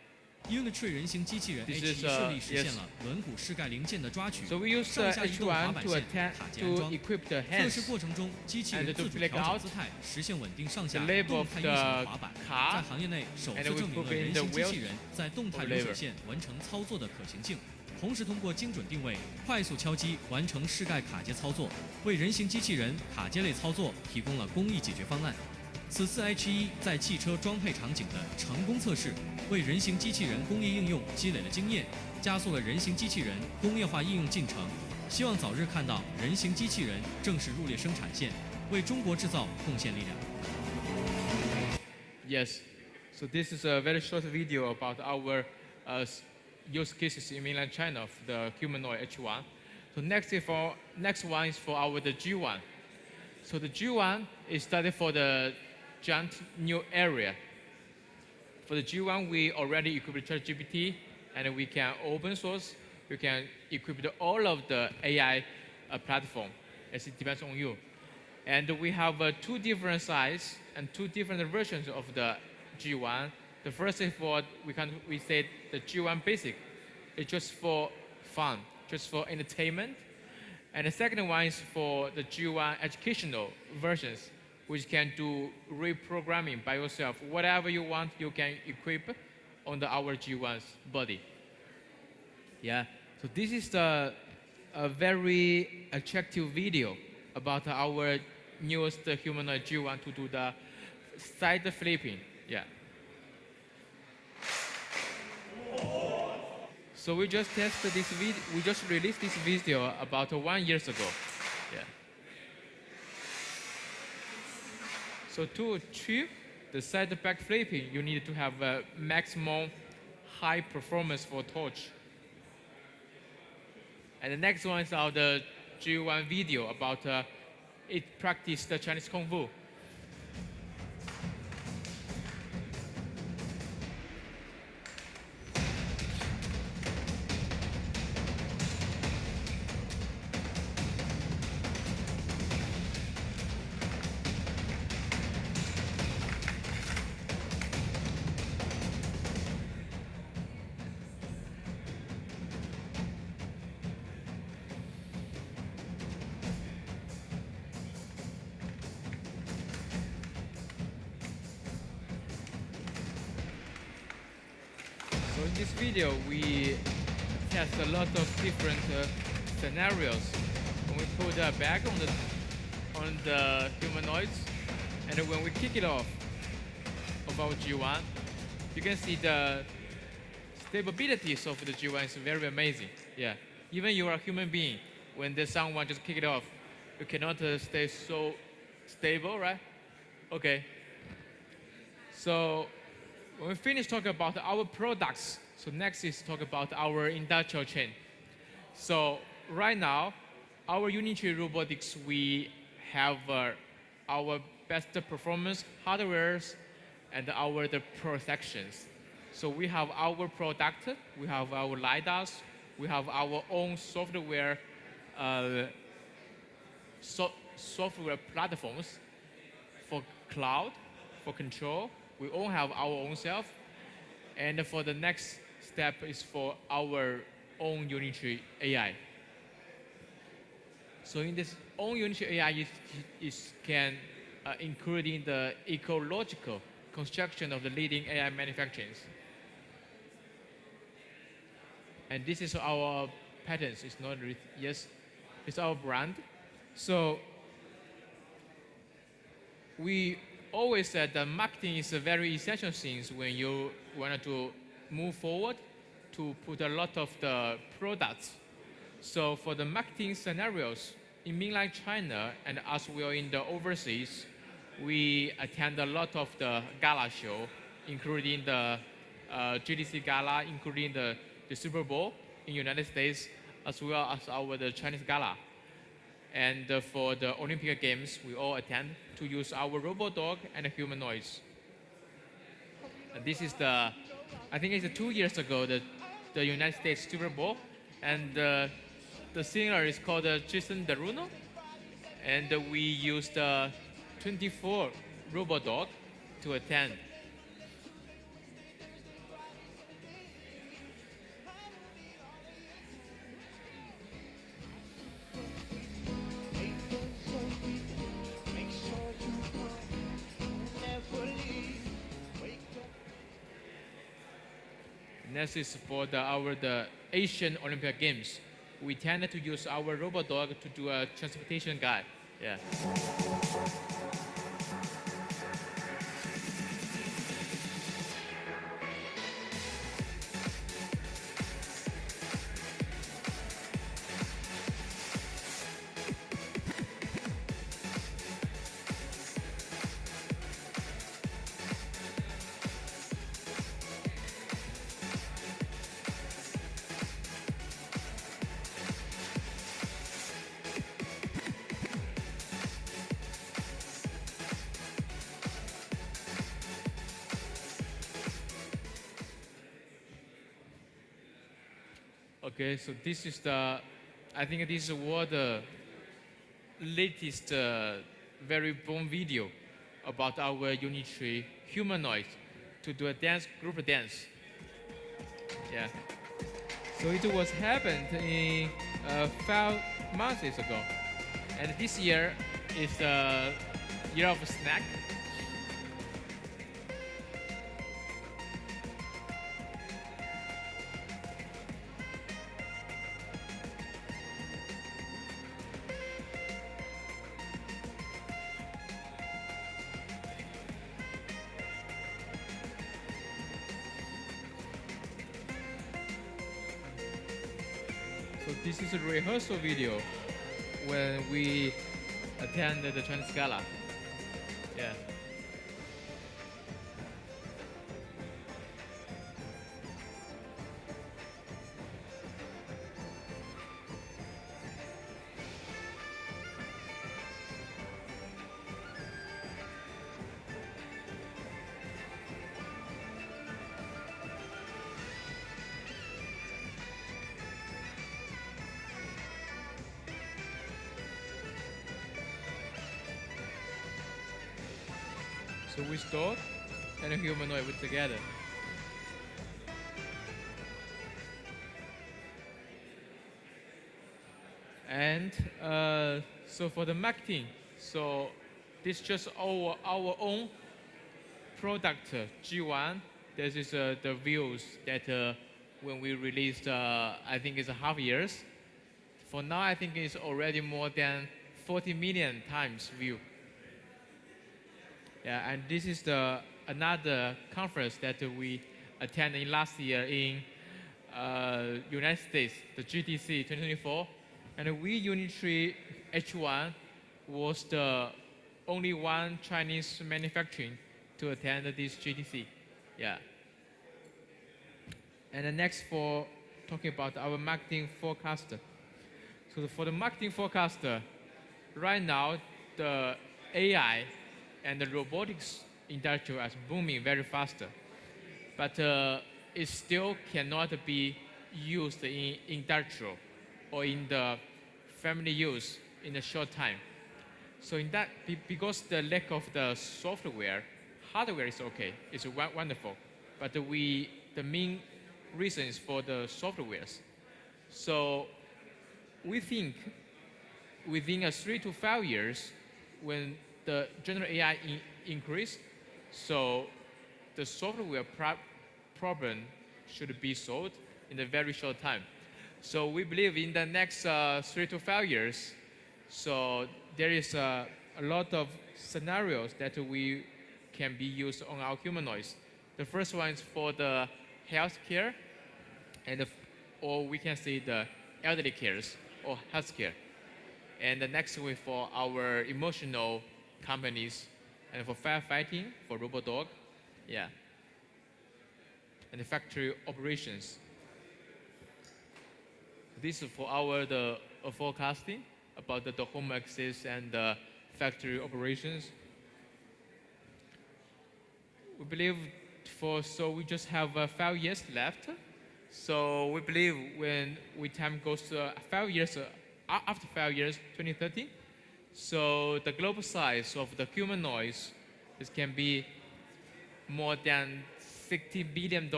[SPEAKER 16] Unitree 人形机器人 H 顺利实现了轮毂室盖零件的抓取，
[SPEAKER 15] So we use
[SPEAKER 16] 上下移动滑板线、卡钳安装。
[SPEAKER 15] equip the
[SPEAKER 16] 测
[SPEAKER 15] hands
[SPEAKER 16] 试过程中，机器人自主调整姿态，实现稳定上下
[SPEAKER 15] the label
[SPEAKER 16] 动
[SPEAKER 15] of
[SPEAKER 16] 态运行的
[SPEAKER 15] the
[SPEAKER 16] 滑板。
[SPEAKER 15] car
[SPEAKER 16] 在行业内首次
[SPEAKER 15] and we
[SPEAKER 16] 证明
[SPEAKER 15] put
[SPEAKER 16] 了
[SPEAKER 15] in
[SPEAKER 16] 人
[SPEAKER 15] the
[SPEAKER 16] 形机
[SPEAKER 15] wheels
[SPEAKER 16] 器人在动态
[SPEAKER 15] of
[SPEAKER 16] 流水
[SPEAKER 15] lever
[SPEAKER 16] 线完成操作的可行性，同时通过精准定位、快速敲击完成室盖卡接操作，为人形机器人卡接类操作提供了工艺解决方案。此次 H1在汽车装配场景的成功测试，为人形机器人工业应用积累了经验，加速了人形机器人工业化应用进程。希望早日看到人形机器人正式入列生产线，为中国制造贡献力量。
[SPEAKER 15] Yes. So this is a very short video about our use cases in mainland China of the humanoid H1. So next one is for the G1. So the G1 is studied for the giant new area. For the G1, we already equipped ChatGPT, and we can open source. We can equip all of the AI platform, as it depends on you. And we have two different sizes and two different versions of the G1. The first is we say the G1 Basic. It's just for fun, just for entertainment. And the second one is for the G1 educational versions, which can do reprogramming by yourself. Whatever you want, you can equip on our G1's body. Yeah. So this is a very attractive video about our newest humanoid G1 to do the side flipping. Yeah. So we just tested this video. We just released this video about 1 year ago. Yeah. So to achieve the side back flipping, you need to have a maximum high performance for torch. And the next one is the G1 video about it practiced the Chinese Kung Fu. So in this video, we test a lot of different scenarios. we put a bag on the humanoids, and when we kick it off of our G1, you can see the stabilities of the G1 is very amazing. Yeah, even you are a human being, when there's someone just kick it off, you cannot stay so stable, right? Okay. So when we finish talking about our products, so next is talk about our industrial chain. So right now, our Unitree Robotics, we have our best performance hardwares and the protections. So we have our product, we have our LiDARs, we have our own software software platforms for cloud, for control. We all have our own self. And for the next step is for our own Unitree AI. So in this own Unitree AI is can including the ecological construction of the leading AI manufacturers. And this is our patents. It's not yes, it's our brand. So we always said that marketing is a very essential thing when you want to move forward to put a lot of the products. So for the marketing scenarios in mainland China and as well in the overseas, we attend a lot of the gala show, including the GDC gala, including the Super Bowl in United States, as well as the Chinese gala. And for the Olympic Games, we all attend to use our robot dog and humanoids. And this is the, I think it's 2 years ago, the United States Super Bowl, and the singer is called Driessen, and we used 24 robot dog to attend. Next is for the Asian Olympic Games. We tended to use our robot dog to do a transportation guide. Yeah. Okay, so this is I think this is what the latest very bomb video about our Unitree humanoid to do a group dance. Yeah. So it was happened in 5 months ago. And this year is the year of snack. So this is a rehearsal video when we attended the Chinese Gala. Yeah. So we dog and a humanoid put together. And so for the marketing, so this just our own product G1. This is the views that when we released, I think it's a half years For now, I think it's already more than 40 million times viewed. Yeah, and this is another conference that we attended last year in United States, the GTC 2024. And we, Unitree H1, was the only one Chinese manufacturing to attend this GTC. Yeah. And the next for talking about our marketing forecaster. So for the marketing forecaster, right now the AI and the robotics industry is booming very faster, but it still cannot be used in industrial or in the family use in a short time. So in that, because the lack of the software, hardware is okay, it's wonderful, but the main reason is for the softwares. So we think within 3 to 5 years, when the general AI increase, so the software problem should be solved in a very short time. So we believe in the next 3 to 5 years, so there is a lot of scenarios that we can be used on our humanoids. The first one is for the healthcare, and or we can say the elderly cares or healthcare. And the next one for our emotional companies, and for firefighting, for robot dog, yeah, and the factory operations. This is for our forecasting about the home access and the factory operations. We believe so we just have 5 years left. So we believe when time goes to 5 years, after 5 years, 2030, so the global size of the humanoids can be more than $60 billion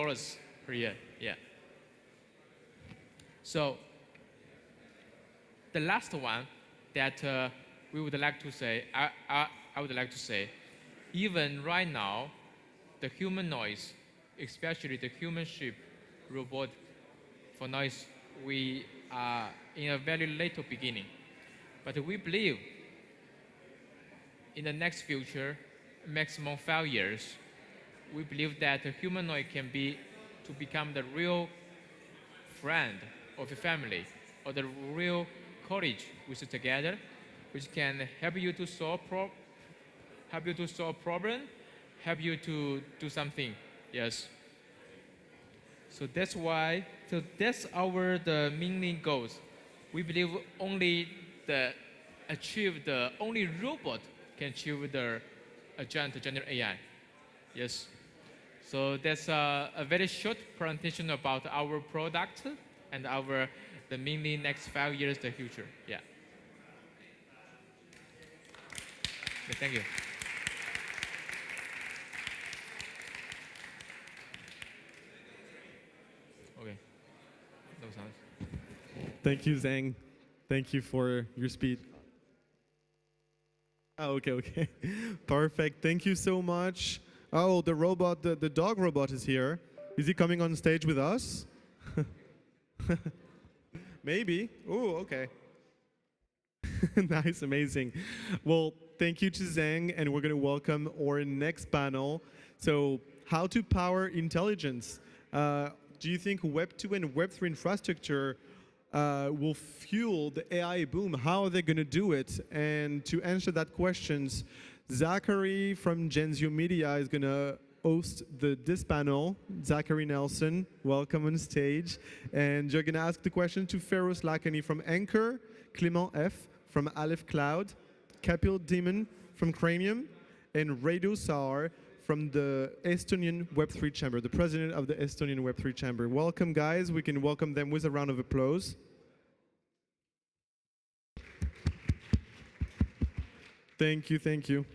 [SPEAKER 15] per year. Yeah. So the last one that we would like to say, I would like to say, even right now, the humanoids, especially the human ship robot, for now we are in a very late beginning. But we believe in the next future, maximum 5 years, we believe that a humanoid can become the real friend of the family, or the real colleague which is together, which can help you to solve problem, help you to do something. Yes. So that's why. So that's the main goals. We believe only robot can achieve the giant general AI. Yes. So that's a very short presentation about our product and the mainly next 5 years, the future. Yeah. Okay, thank you. Okay. No sound.
[SPEAKER 1] Thank you, Zhang. Thank you for your speed. Oh, okay. Perfect. Thank you so much. Oh, the robot, the dog robot is here. Is he coming on stage with us? Maybe. Oh, okay. Nice, amazing. Well, thank you to Zhang, and we're going to welcome our next panel. So, how to power intelligence. Do you think Web 2 and Web 3 infrastructure will fuel the AI boom? How are they going to do it? And to answer that questions, Zachary from Genzio Media is going to host this panel. Zachary Nelson, welcome on stage. And you're going to ask the question to Feroz Lakhani from Ankr, Clément F. from Aleph Cloud, Kapil Demon from Cranium, and Reza from the Estonian Web3 Chamber, the president of the Estonian Web3 Chamber. Welcome, guys. We can welcome them with a round of applause. Thank you, thank you.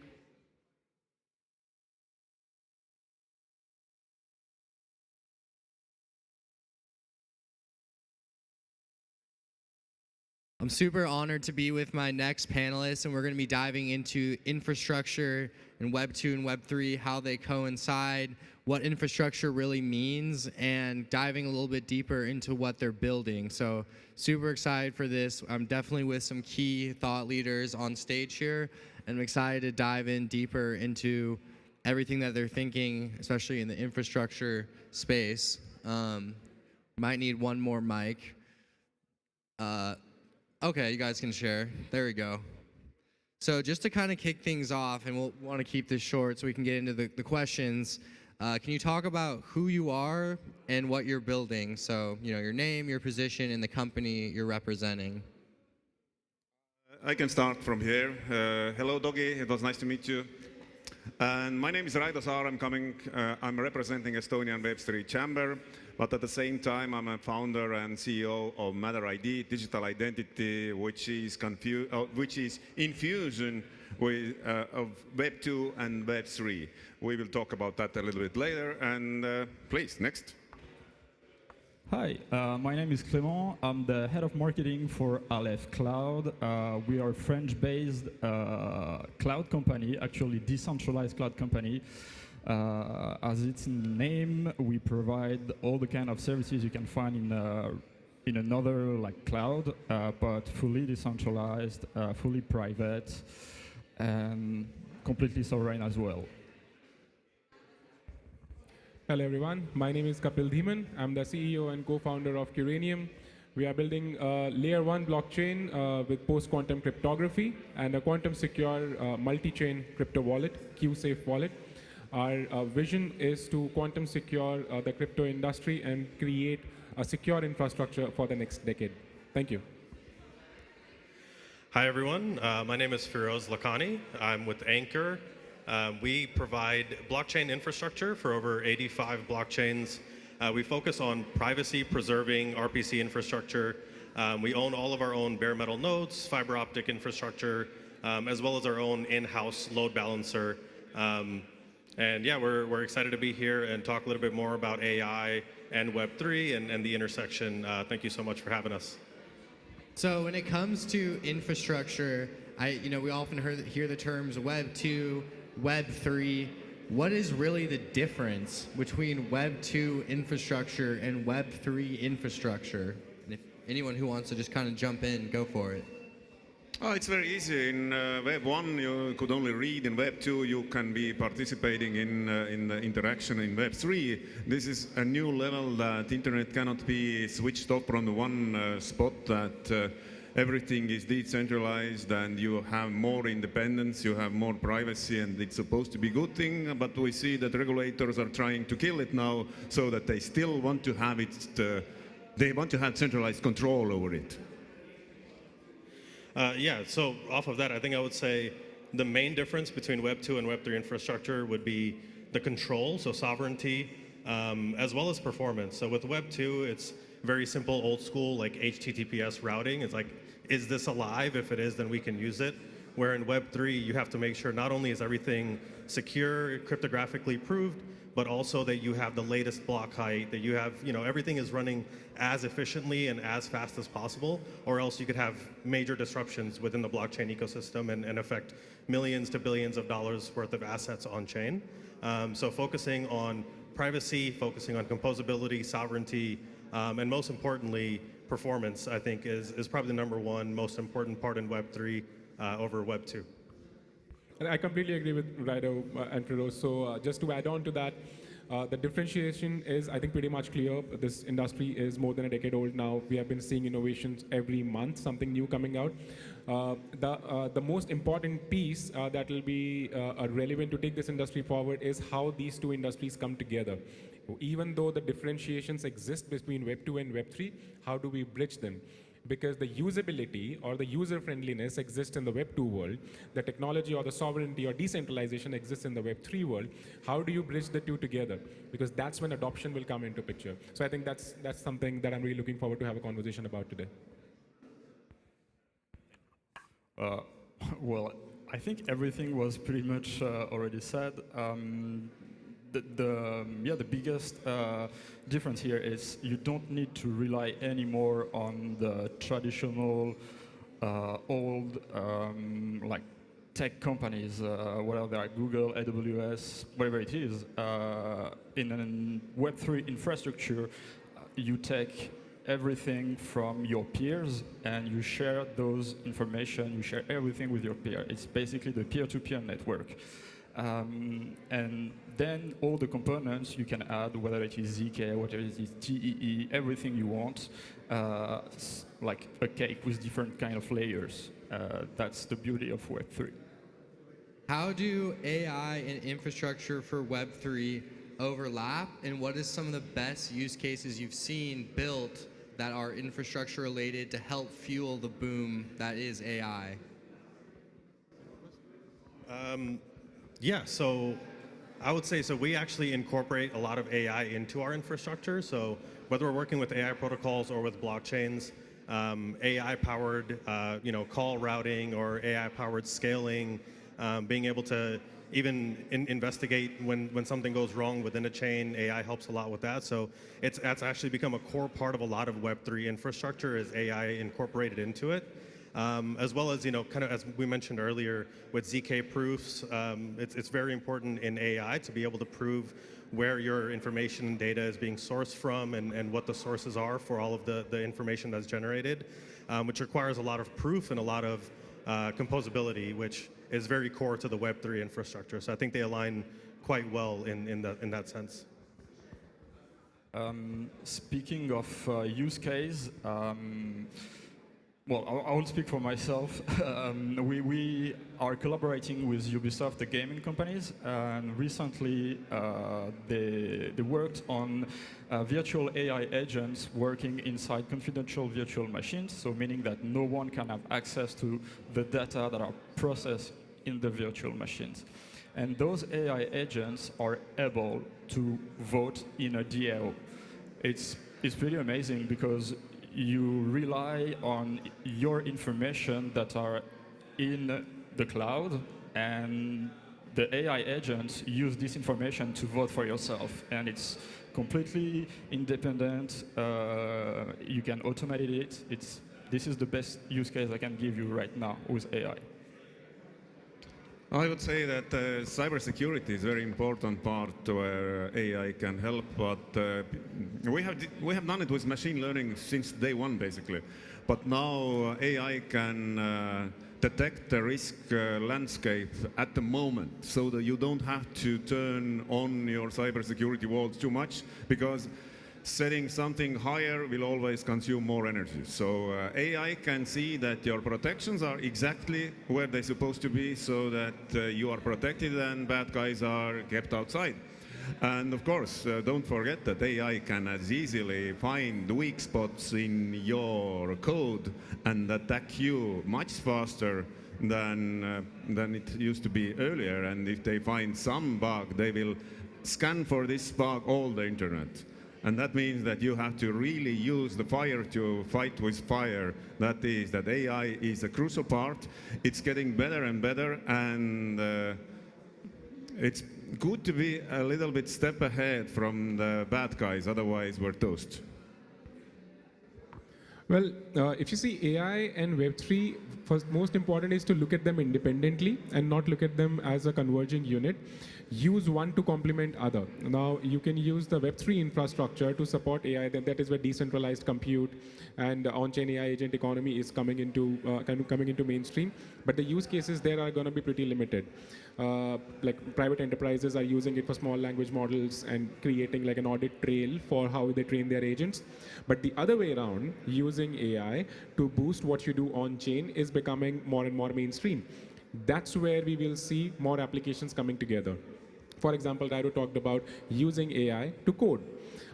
[SPEAKER 10] I'm super honored to be with my next panelists, and we're going to be diving into infrastructure and Web 2 and Web 3, how they coincide, what infrastructure really means, and diving a little bit deeper into what they're building. So super excited for this. I'm definitely with some key thought leaders on stage here, and I'm excited to dive in deeper into everything that they're thinking, especially in the infrastructure space. Might need one more mic. Okay, you guys can share. There we go. So just to kind of kick things off, and we'll want to keep this short so we can get into the questions, can you talk about who you are and what you're building? So, you know, your name, your position, and the company you're representing.
[SPEAKER 17] I can start from here. Hello, Doggy. It was nice to meet you. And my name is Reza. I'm representing Estonian Web3 Chamber, but at the same time, I'm a founder and CEO of Matter ID, digital identity, which is in fusion with of Web 2 and Web 3. We will talk about that a little bit later. And please, next.
[SPEAKER 18] Hi, my name is Clément. I'm the head of marketing for Aleph Cloud. We are a French-based cloud company, actually decentralized cloud company. As it's in the name, we provide all the kind of services you can find in another like cloud, but fully decentralized, fully private, and completely sovereign as well.
[SPEAKER 19] Hello everyone, my name is Kapil Dhiman. I'm the CEO and co-founder of Curanium. We are building a layer 1 blockchain with post-quantum cryptography and a quantum secure multi-chain crypto wallet, Q-Safe wallet. Our vision is to quantum secure the crypto industry and create a secure infrastructure for the next decade. Thank you.
[SPEAKER 20] Hi everyone, my name is Feroz Lakhani. I'm with Ankr. We provide blockchain infrastructure for over 85 blockchains. We focus on privacy preserving RPC infrastructure. We own all of our own bare metal nodes, fiber optic infrastructure, as well as our own in-house load balancer. And yeah, we're excited to be here and talk a little bit more about AI and Web3 and the intersection. Thank you so much for having us.
[SPEAKER 10] So when it comes to infrastructure, we often hear the terms Web 2, Web 3. What is really the difference between Web 2 infrastructure and Web 3 infrastructure? And if anyone who wants to just kind of jump in, go for it.
[SPEAKER 17] Oh, it's very easy. In Web 1, you could only read. In Web 2, you can be participating in the interaction. In Web 3, this is a new level that internet cannot be switched off from the one spot, that everything is decentralized and you have more independence, you have more privacy, and it's supposed to be a good thing, but we see that regulators are trying to kill it now so that they still want to have it, they want to have centralized control over it.
[SPEAKER 20] Yeah, so off of that, I think I would say the main difference between Web 2 and Web 3 infrastructure would be the control, so sovereignty, as well as performance. So with Web 2, it's very simple, old school, like HTTPS routing. It's like, is this alive? If it is, then we can use it. Where in Web 3, you have to make sure not only is everything secure, cryptographically proved, but also that you have the latest block height, that you have, everything is running as efficiently and as fast as possible, or else you could have major disruptions within the blockchain ecosystem and affect millions to billions of dollars worth of assets on chain. So focusing on privacy, focusing on composability, sovereignty, and most importantly, performance, I think, is probably the number one most important part in Web 3 over Web 2.
[SPEAKER 19] And I completely agree with Raido and Feroz. So just to add on to that, the differentiation is, I think, pretty much clear. This industry is more than a decade old now. We have been seeing innovations every month, something new coming out. The most important piece that will be relevant to take this industry forward is how these two industries come together. Even though the differentiations exist between Web 2 and Web 3, how do we bridge them? Because the usability or the user-friendliness exists in the Web 2 world, the technology or the sovereignty or decentralization exists in the Web 3 world. How do you bridge the two together? Because that's when adoption will come into picture. So I think that's something that I'm really looking forward to have a conversation about today.
[SPEAKER 18] Well, I think everything was pretty much already said. The biggest difference here is you don't need to rely anymore on the traditional old like tech companies, whether they are Google, AWS, whatever it is, in a Web3 infrastructure, you take everything from your peers and you share those information, you share everything with your peer. It's basically the peer-to-peer network. And then all the components you can add, whether it is ZK, whether it is TEE, everything you want, like a cake with different kind of layers. That's the beauty of Web3.
[SPEAKER 10] How do AI and infrastructure for Web3 overlap, and what is some of the best use cases you've seen built that are infrastructure related to help fuel the boom that is AI?
[SPEAKER 20] Yeah, so I would say, so we actually incorporate a lot of AI into our infrastructure. So whether we're working with AI protocols or with blockchains, AI-powered call routing or AI-powered scaling, being able to even investigate when something goes wrong within a chain, AI helps a lot with that. So that's actually become a core part of a lot of Web3 infrastructure is AI incorporated into it. As well as, kind of as we mentioned earlier with ZK proofs, it's very important in AI to be able to prove where your information and data is being sourced from and what the sources are for all of the information that's generated, which requires a lot of proof and a lot of composability, which is very core to the Web3 infrastructure. So I think they align quite well in that sense.
[SPEAKER 18] Speaking of use case, well, I will speak for myself. We are collaborating with Ubisoft, the gaming companies, and recently they worked on virtual AI agents working inside confidential virtual machines, so meaning that no one can have access to the data that are processed in the virtual machines. And those AI agents are able to vote in a DAO. It's pretty amazing because you rely on your information that are in the cloud, and the AI agents use this information to vote for yourself. And it's completely independent. You can automate it. This is the best use case I can give you right now with AI.
[SPEAKER 17] I would say that cybersecurity is a very important part where AI can help, but we have done it with machine learning since day one, basically. But now AI can detect the risk landscape at the moment, so that you don't have to turn on your cybersecurity walls too much, because setting something higher will always consume more energy. So AI can see that your protections are exactly where they're supposed to be, so that you are protected and bad guys are kept outside. And of course, don't forget that AI can as easily find weak spots in your code and attack you much faster than it used to be earlier. And if they find some bug, they will scan for this bug all the internet. And that means that you have to really use the fire to fight with fire. That is, that AI is a crucial part. It's getting better and better, and it's good to be a little bit step ahead from the bad guys, otherwise we're toast.
[SPEAKER 19] Well, if you see AI and Web3, first, most important is to look at them independently and not look at them as a converging unit. Use one to complement other. Now, you can use the Web3 infrastructure to support AI. That is where decentralized compute and on-chain AI agent economy is coming into mainstream. But the use cases there are going to be pretty limited. Like private enterprises are using it for small language models and creating like an audit trail for how they train their agents. But the other way around, using AI to boost what you do on-chain is becoming more and more mainstream. That's where we will see more applications coming together. For example, Rairo talked about using AI to code.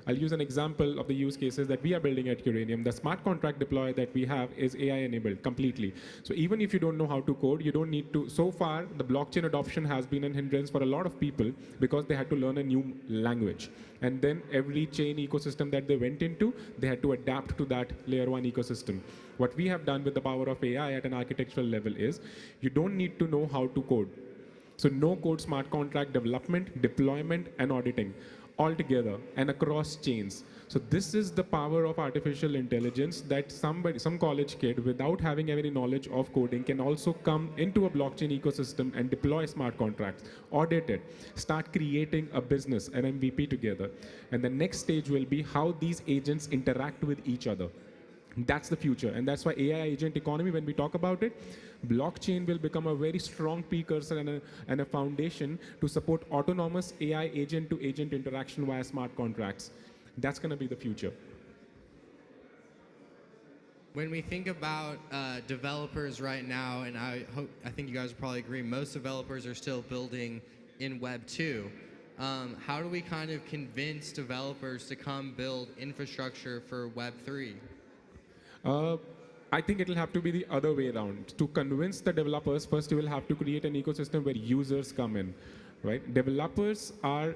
[SPEAKER 19] I'll use an example of the use cases that we are building at Uranium. The smart contract deploy that we have is AI enabled completely. So even if you don't know how to code, you don't need to. So far, the blockchain adoption has been an hindrance for a lot of people because they had to learn a new language. And then every chain ecosystem that they went into, they had to adapt to that layer one ecosystem. What we have done with the power of AI at an architectural level is you don't need to know how to code. So no code smart contract development, deployment, and auditing. all together and across chains. So this is the power of artificial intelligence, that some college kid without having any knowledge of coding can also come into a blockchain ecosystem and deploy smart contracts, audit it, start creating a business, an MVP together. And the next stage will be how these agents interact with each other. That's the future, and that's why AI agent economy, when we talk about it, blockchain will become a very strong precursor and a foundation to support autonomous AI agent-to-agent interaction via smart contracts. That's going to be the future.
[SPEAKER 10] When we think about developers right now, and I think you guys will probably agree, most developers are still building in Web 2. How do we kind of convince developers to come build infrastructure for Web 3?
[SPEAKER 19] I think it'll have to be the other way around. To convince the developers, first you will have to create an ecosystem where users come in, right? Developers are,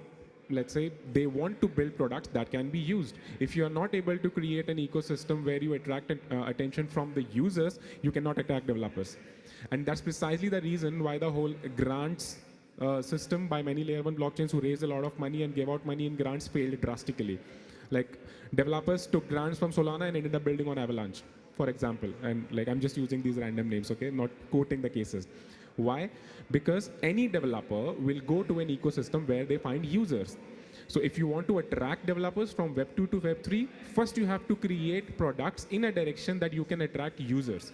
[SPEAKER 19] let's say, they want to build products that can be used. If you are not able to create an ecosystem where you attract attention from the users, you cannot attract developers. And that's precisely the reason why the whole grants system by many layer 1 blockchains who raise a lot of money and gave out money in grants failed drastically. Like, developers took grants from Solana and ended up building on Avalanche, for example. And like, I'm just using these random names, okay? Not quoting the cases. Why? Because any developer will go to an ecosystem where they find users. So if you want to attract developers from Web 2 to Web 3, first you have to create products in a direction that you can attract users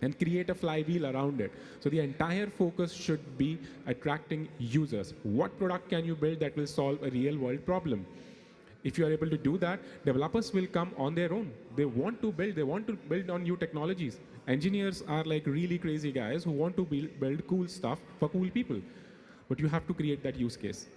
[SPEAKER 19] and create a flywheel around it. So the entire focus should be attracting users. What product can you build that will solve a real world problem? If you are able to do that, developers will come on their own. They want to build on new technologies. Engineers are like really crazy guys who want to build cool stuff for cool people. But you have to create that use case.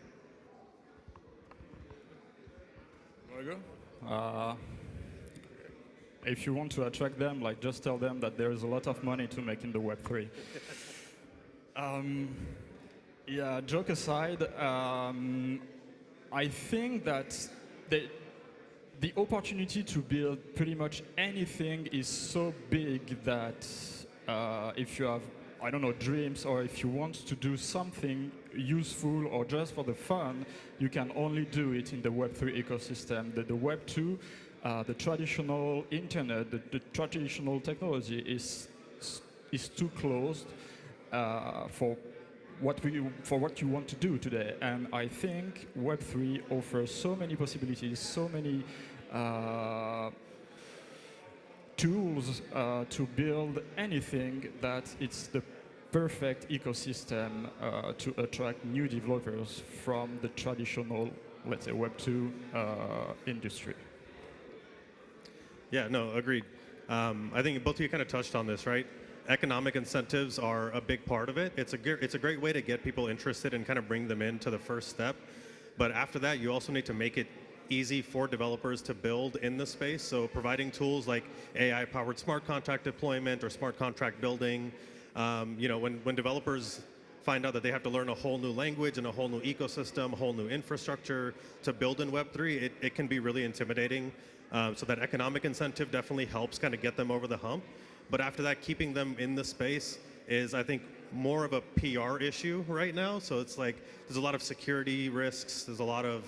[SPEAKER 18] If you want to attract them, like, just tell them that there is a lot of money to make in the Web3. Yeah, joke aside, I think that the opportunity to build pretty much anything is so big that if you have, I don't know, dreams, or if you want to do something useful or just for the fun, you can only do it in the Web3 ecosystem. The Web 2, the traditional internet, the traditional technology is too closed for what you want to do today. And I think Web3 offers so many possibilities, so many tools to build anything, that it's the perfect ecosystem to attract new developers from the traditional, let's say, Web 2 industry.
[SPEAKER 20] Yeah, no, agreed. I think both of you kind of touched on this, right? Economic incentives are a big part of it. It's a great way to get people interested and kind of bring them into the first step. But after that, you also need to make it easy for developers to build in the space. So providing tools like AI-powered smart contract deployment or smart contract building. You know, when developers find out that they have to learn a whole new language and a whole new ecosystem, a whole new infrastructure to build in Web3, it can be really intimidating. So that economic incentive definitely helps kind of get them over the hump. But after that, keeping them in the space is, I think, more of a PR issue right now. So it's like there's a lot of security risks. There's a lot of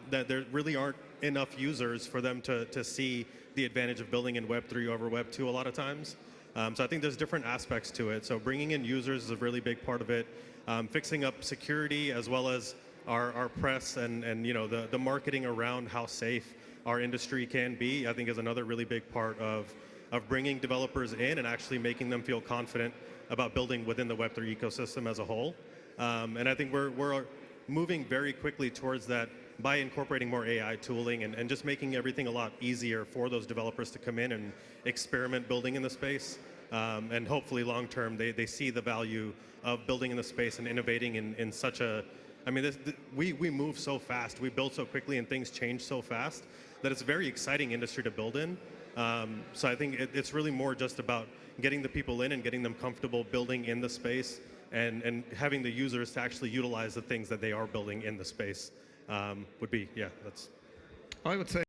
[SPEAKER 20] that there really aren't enough users for them to see the advantage of building in Web3 over Web 2 a lot of times. So I think there's different aspects to it. So bringing in users is a really big part of it. Fixing up security as well as our press and you know the marketing around how safe our industry can be, I think, is another really big part of bringing developers in and actually making them feel confident about building within the Web3 ecosystem as a whole. And I think we're moving very quickly towards that by incorporating more AI tooling and just making everything a lot easier for those developers to come in and experiment building in the space. And hopefully long term, they see the value of building in the space and innovating in such a, I mean, we move so fast, we build so quickly, and things change so fast that it's a very exciting industry to build in. So I think it's really more just about getting the people in and getting them comfortable building in the space and having the users to actually utilize the things that they are building in the space would be, yeah, that's.
[SPEAKER 21] I would say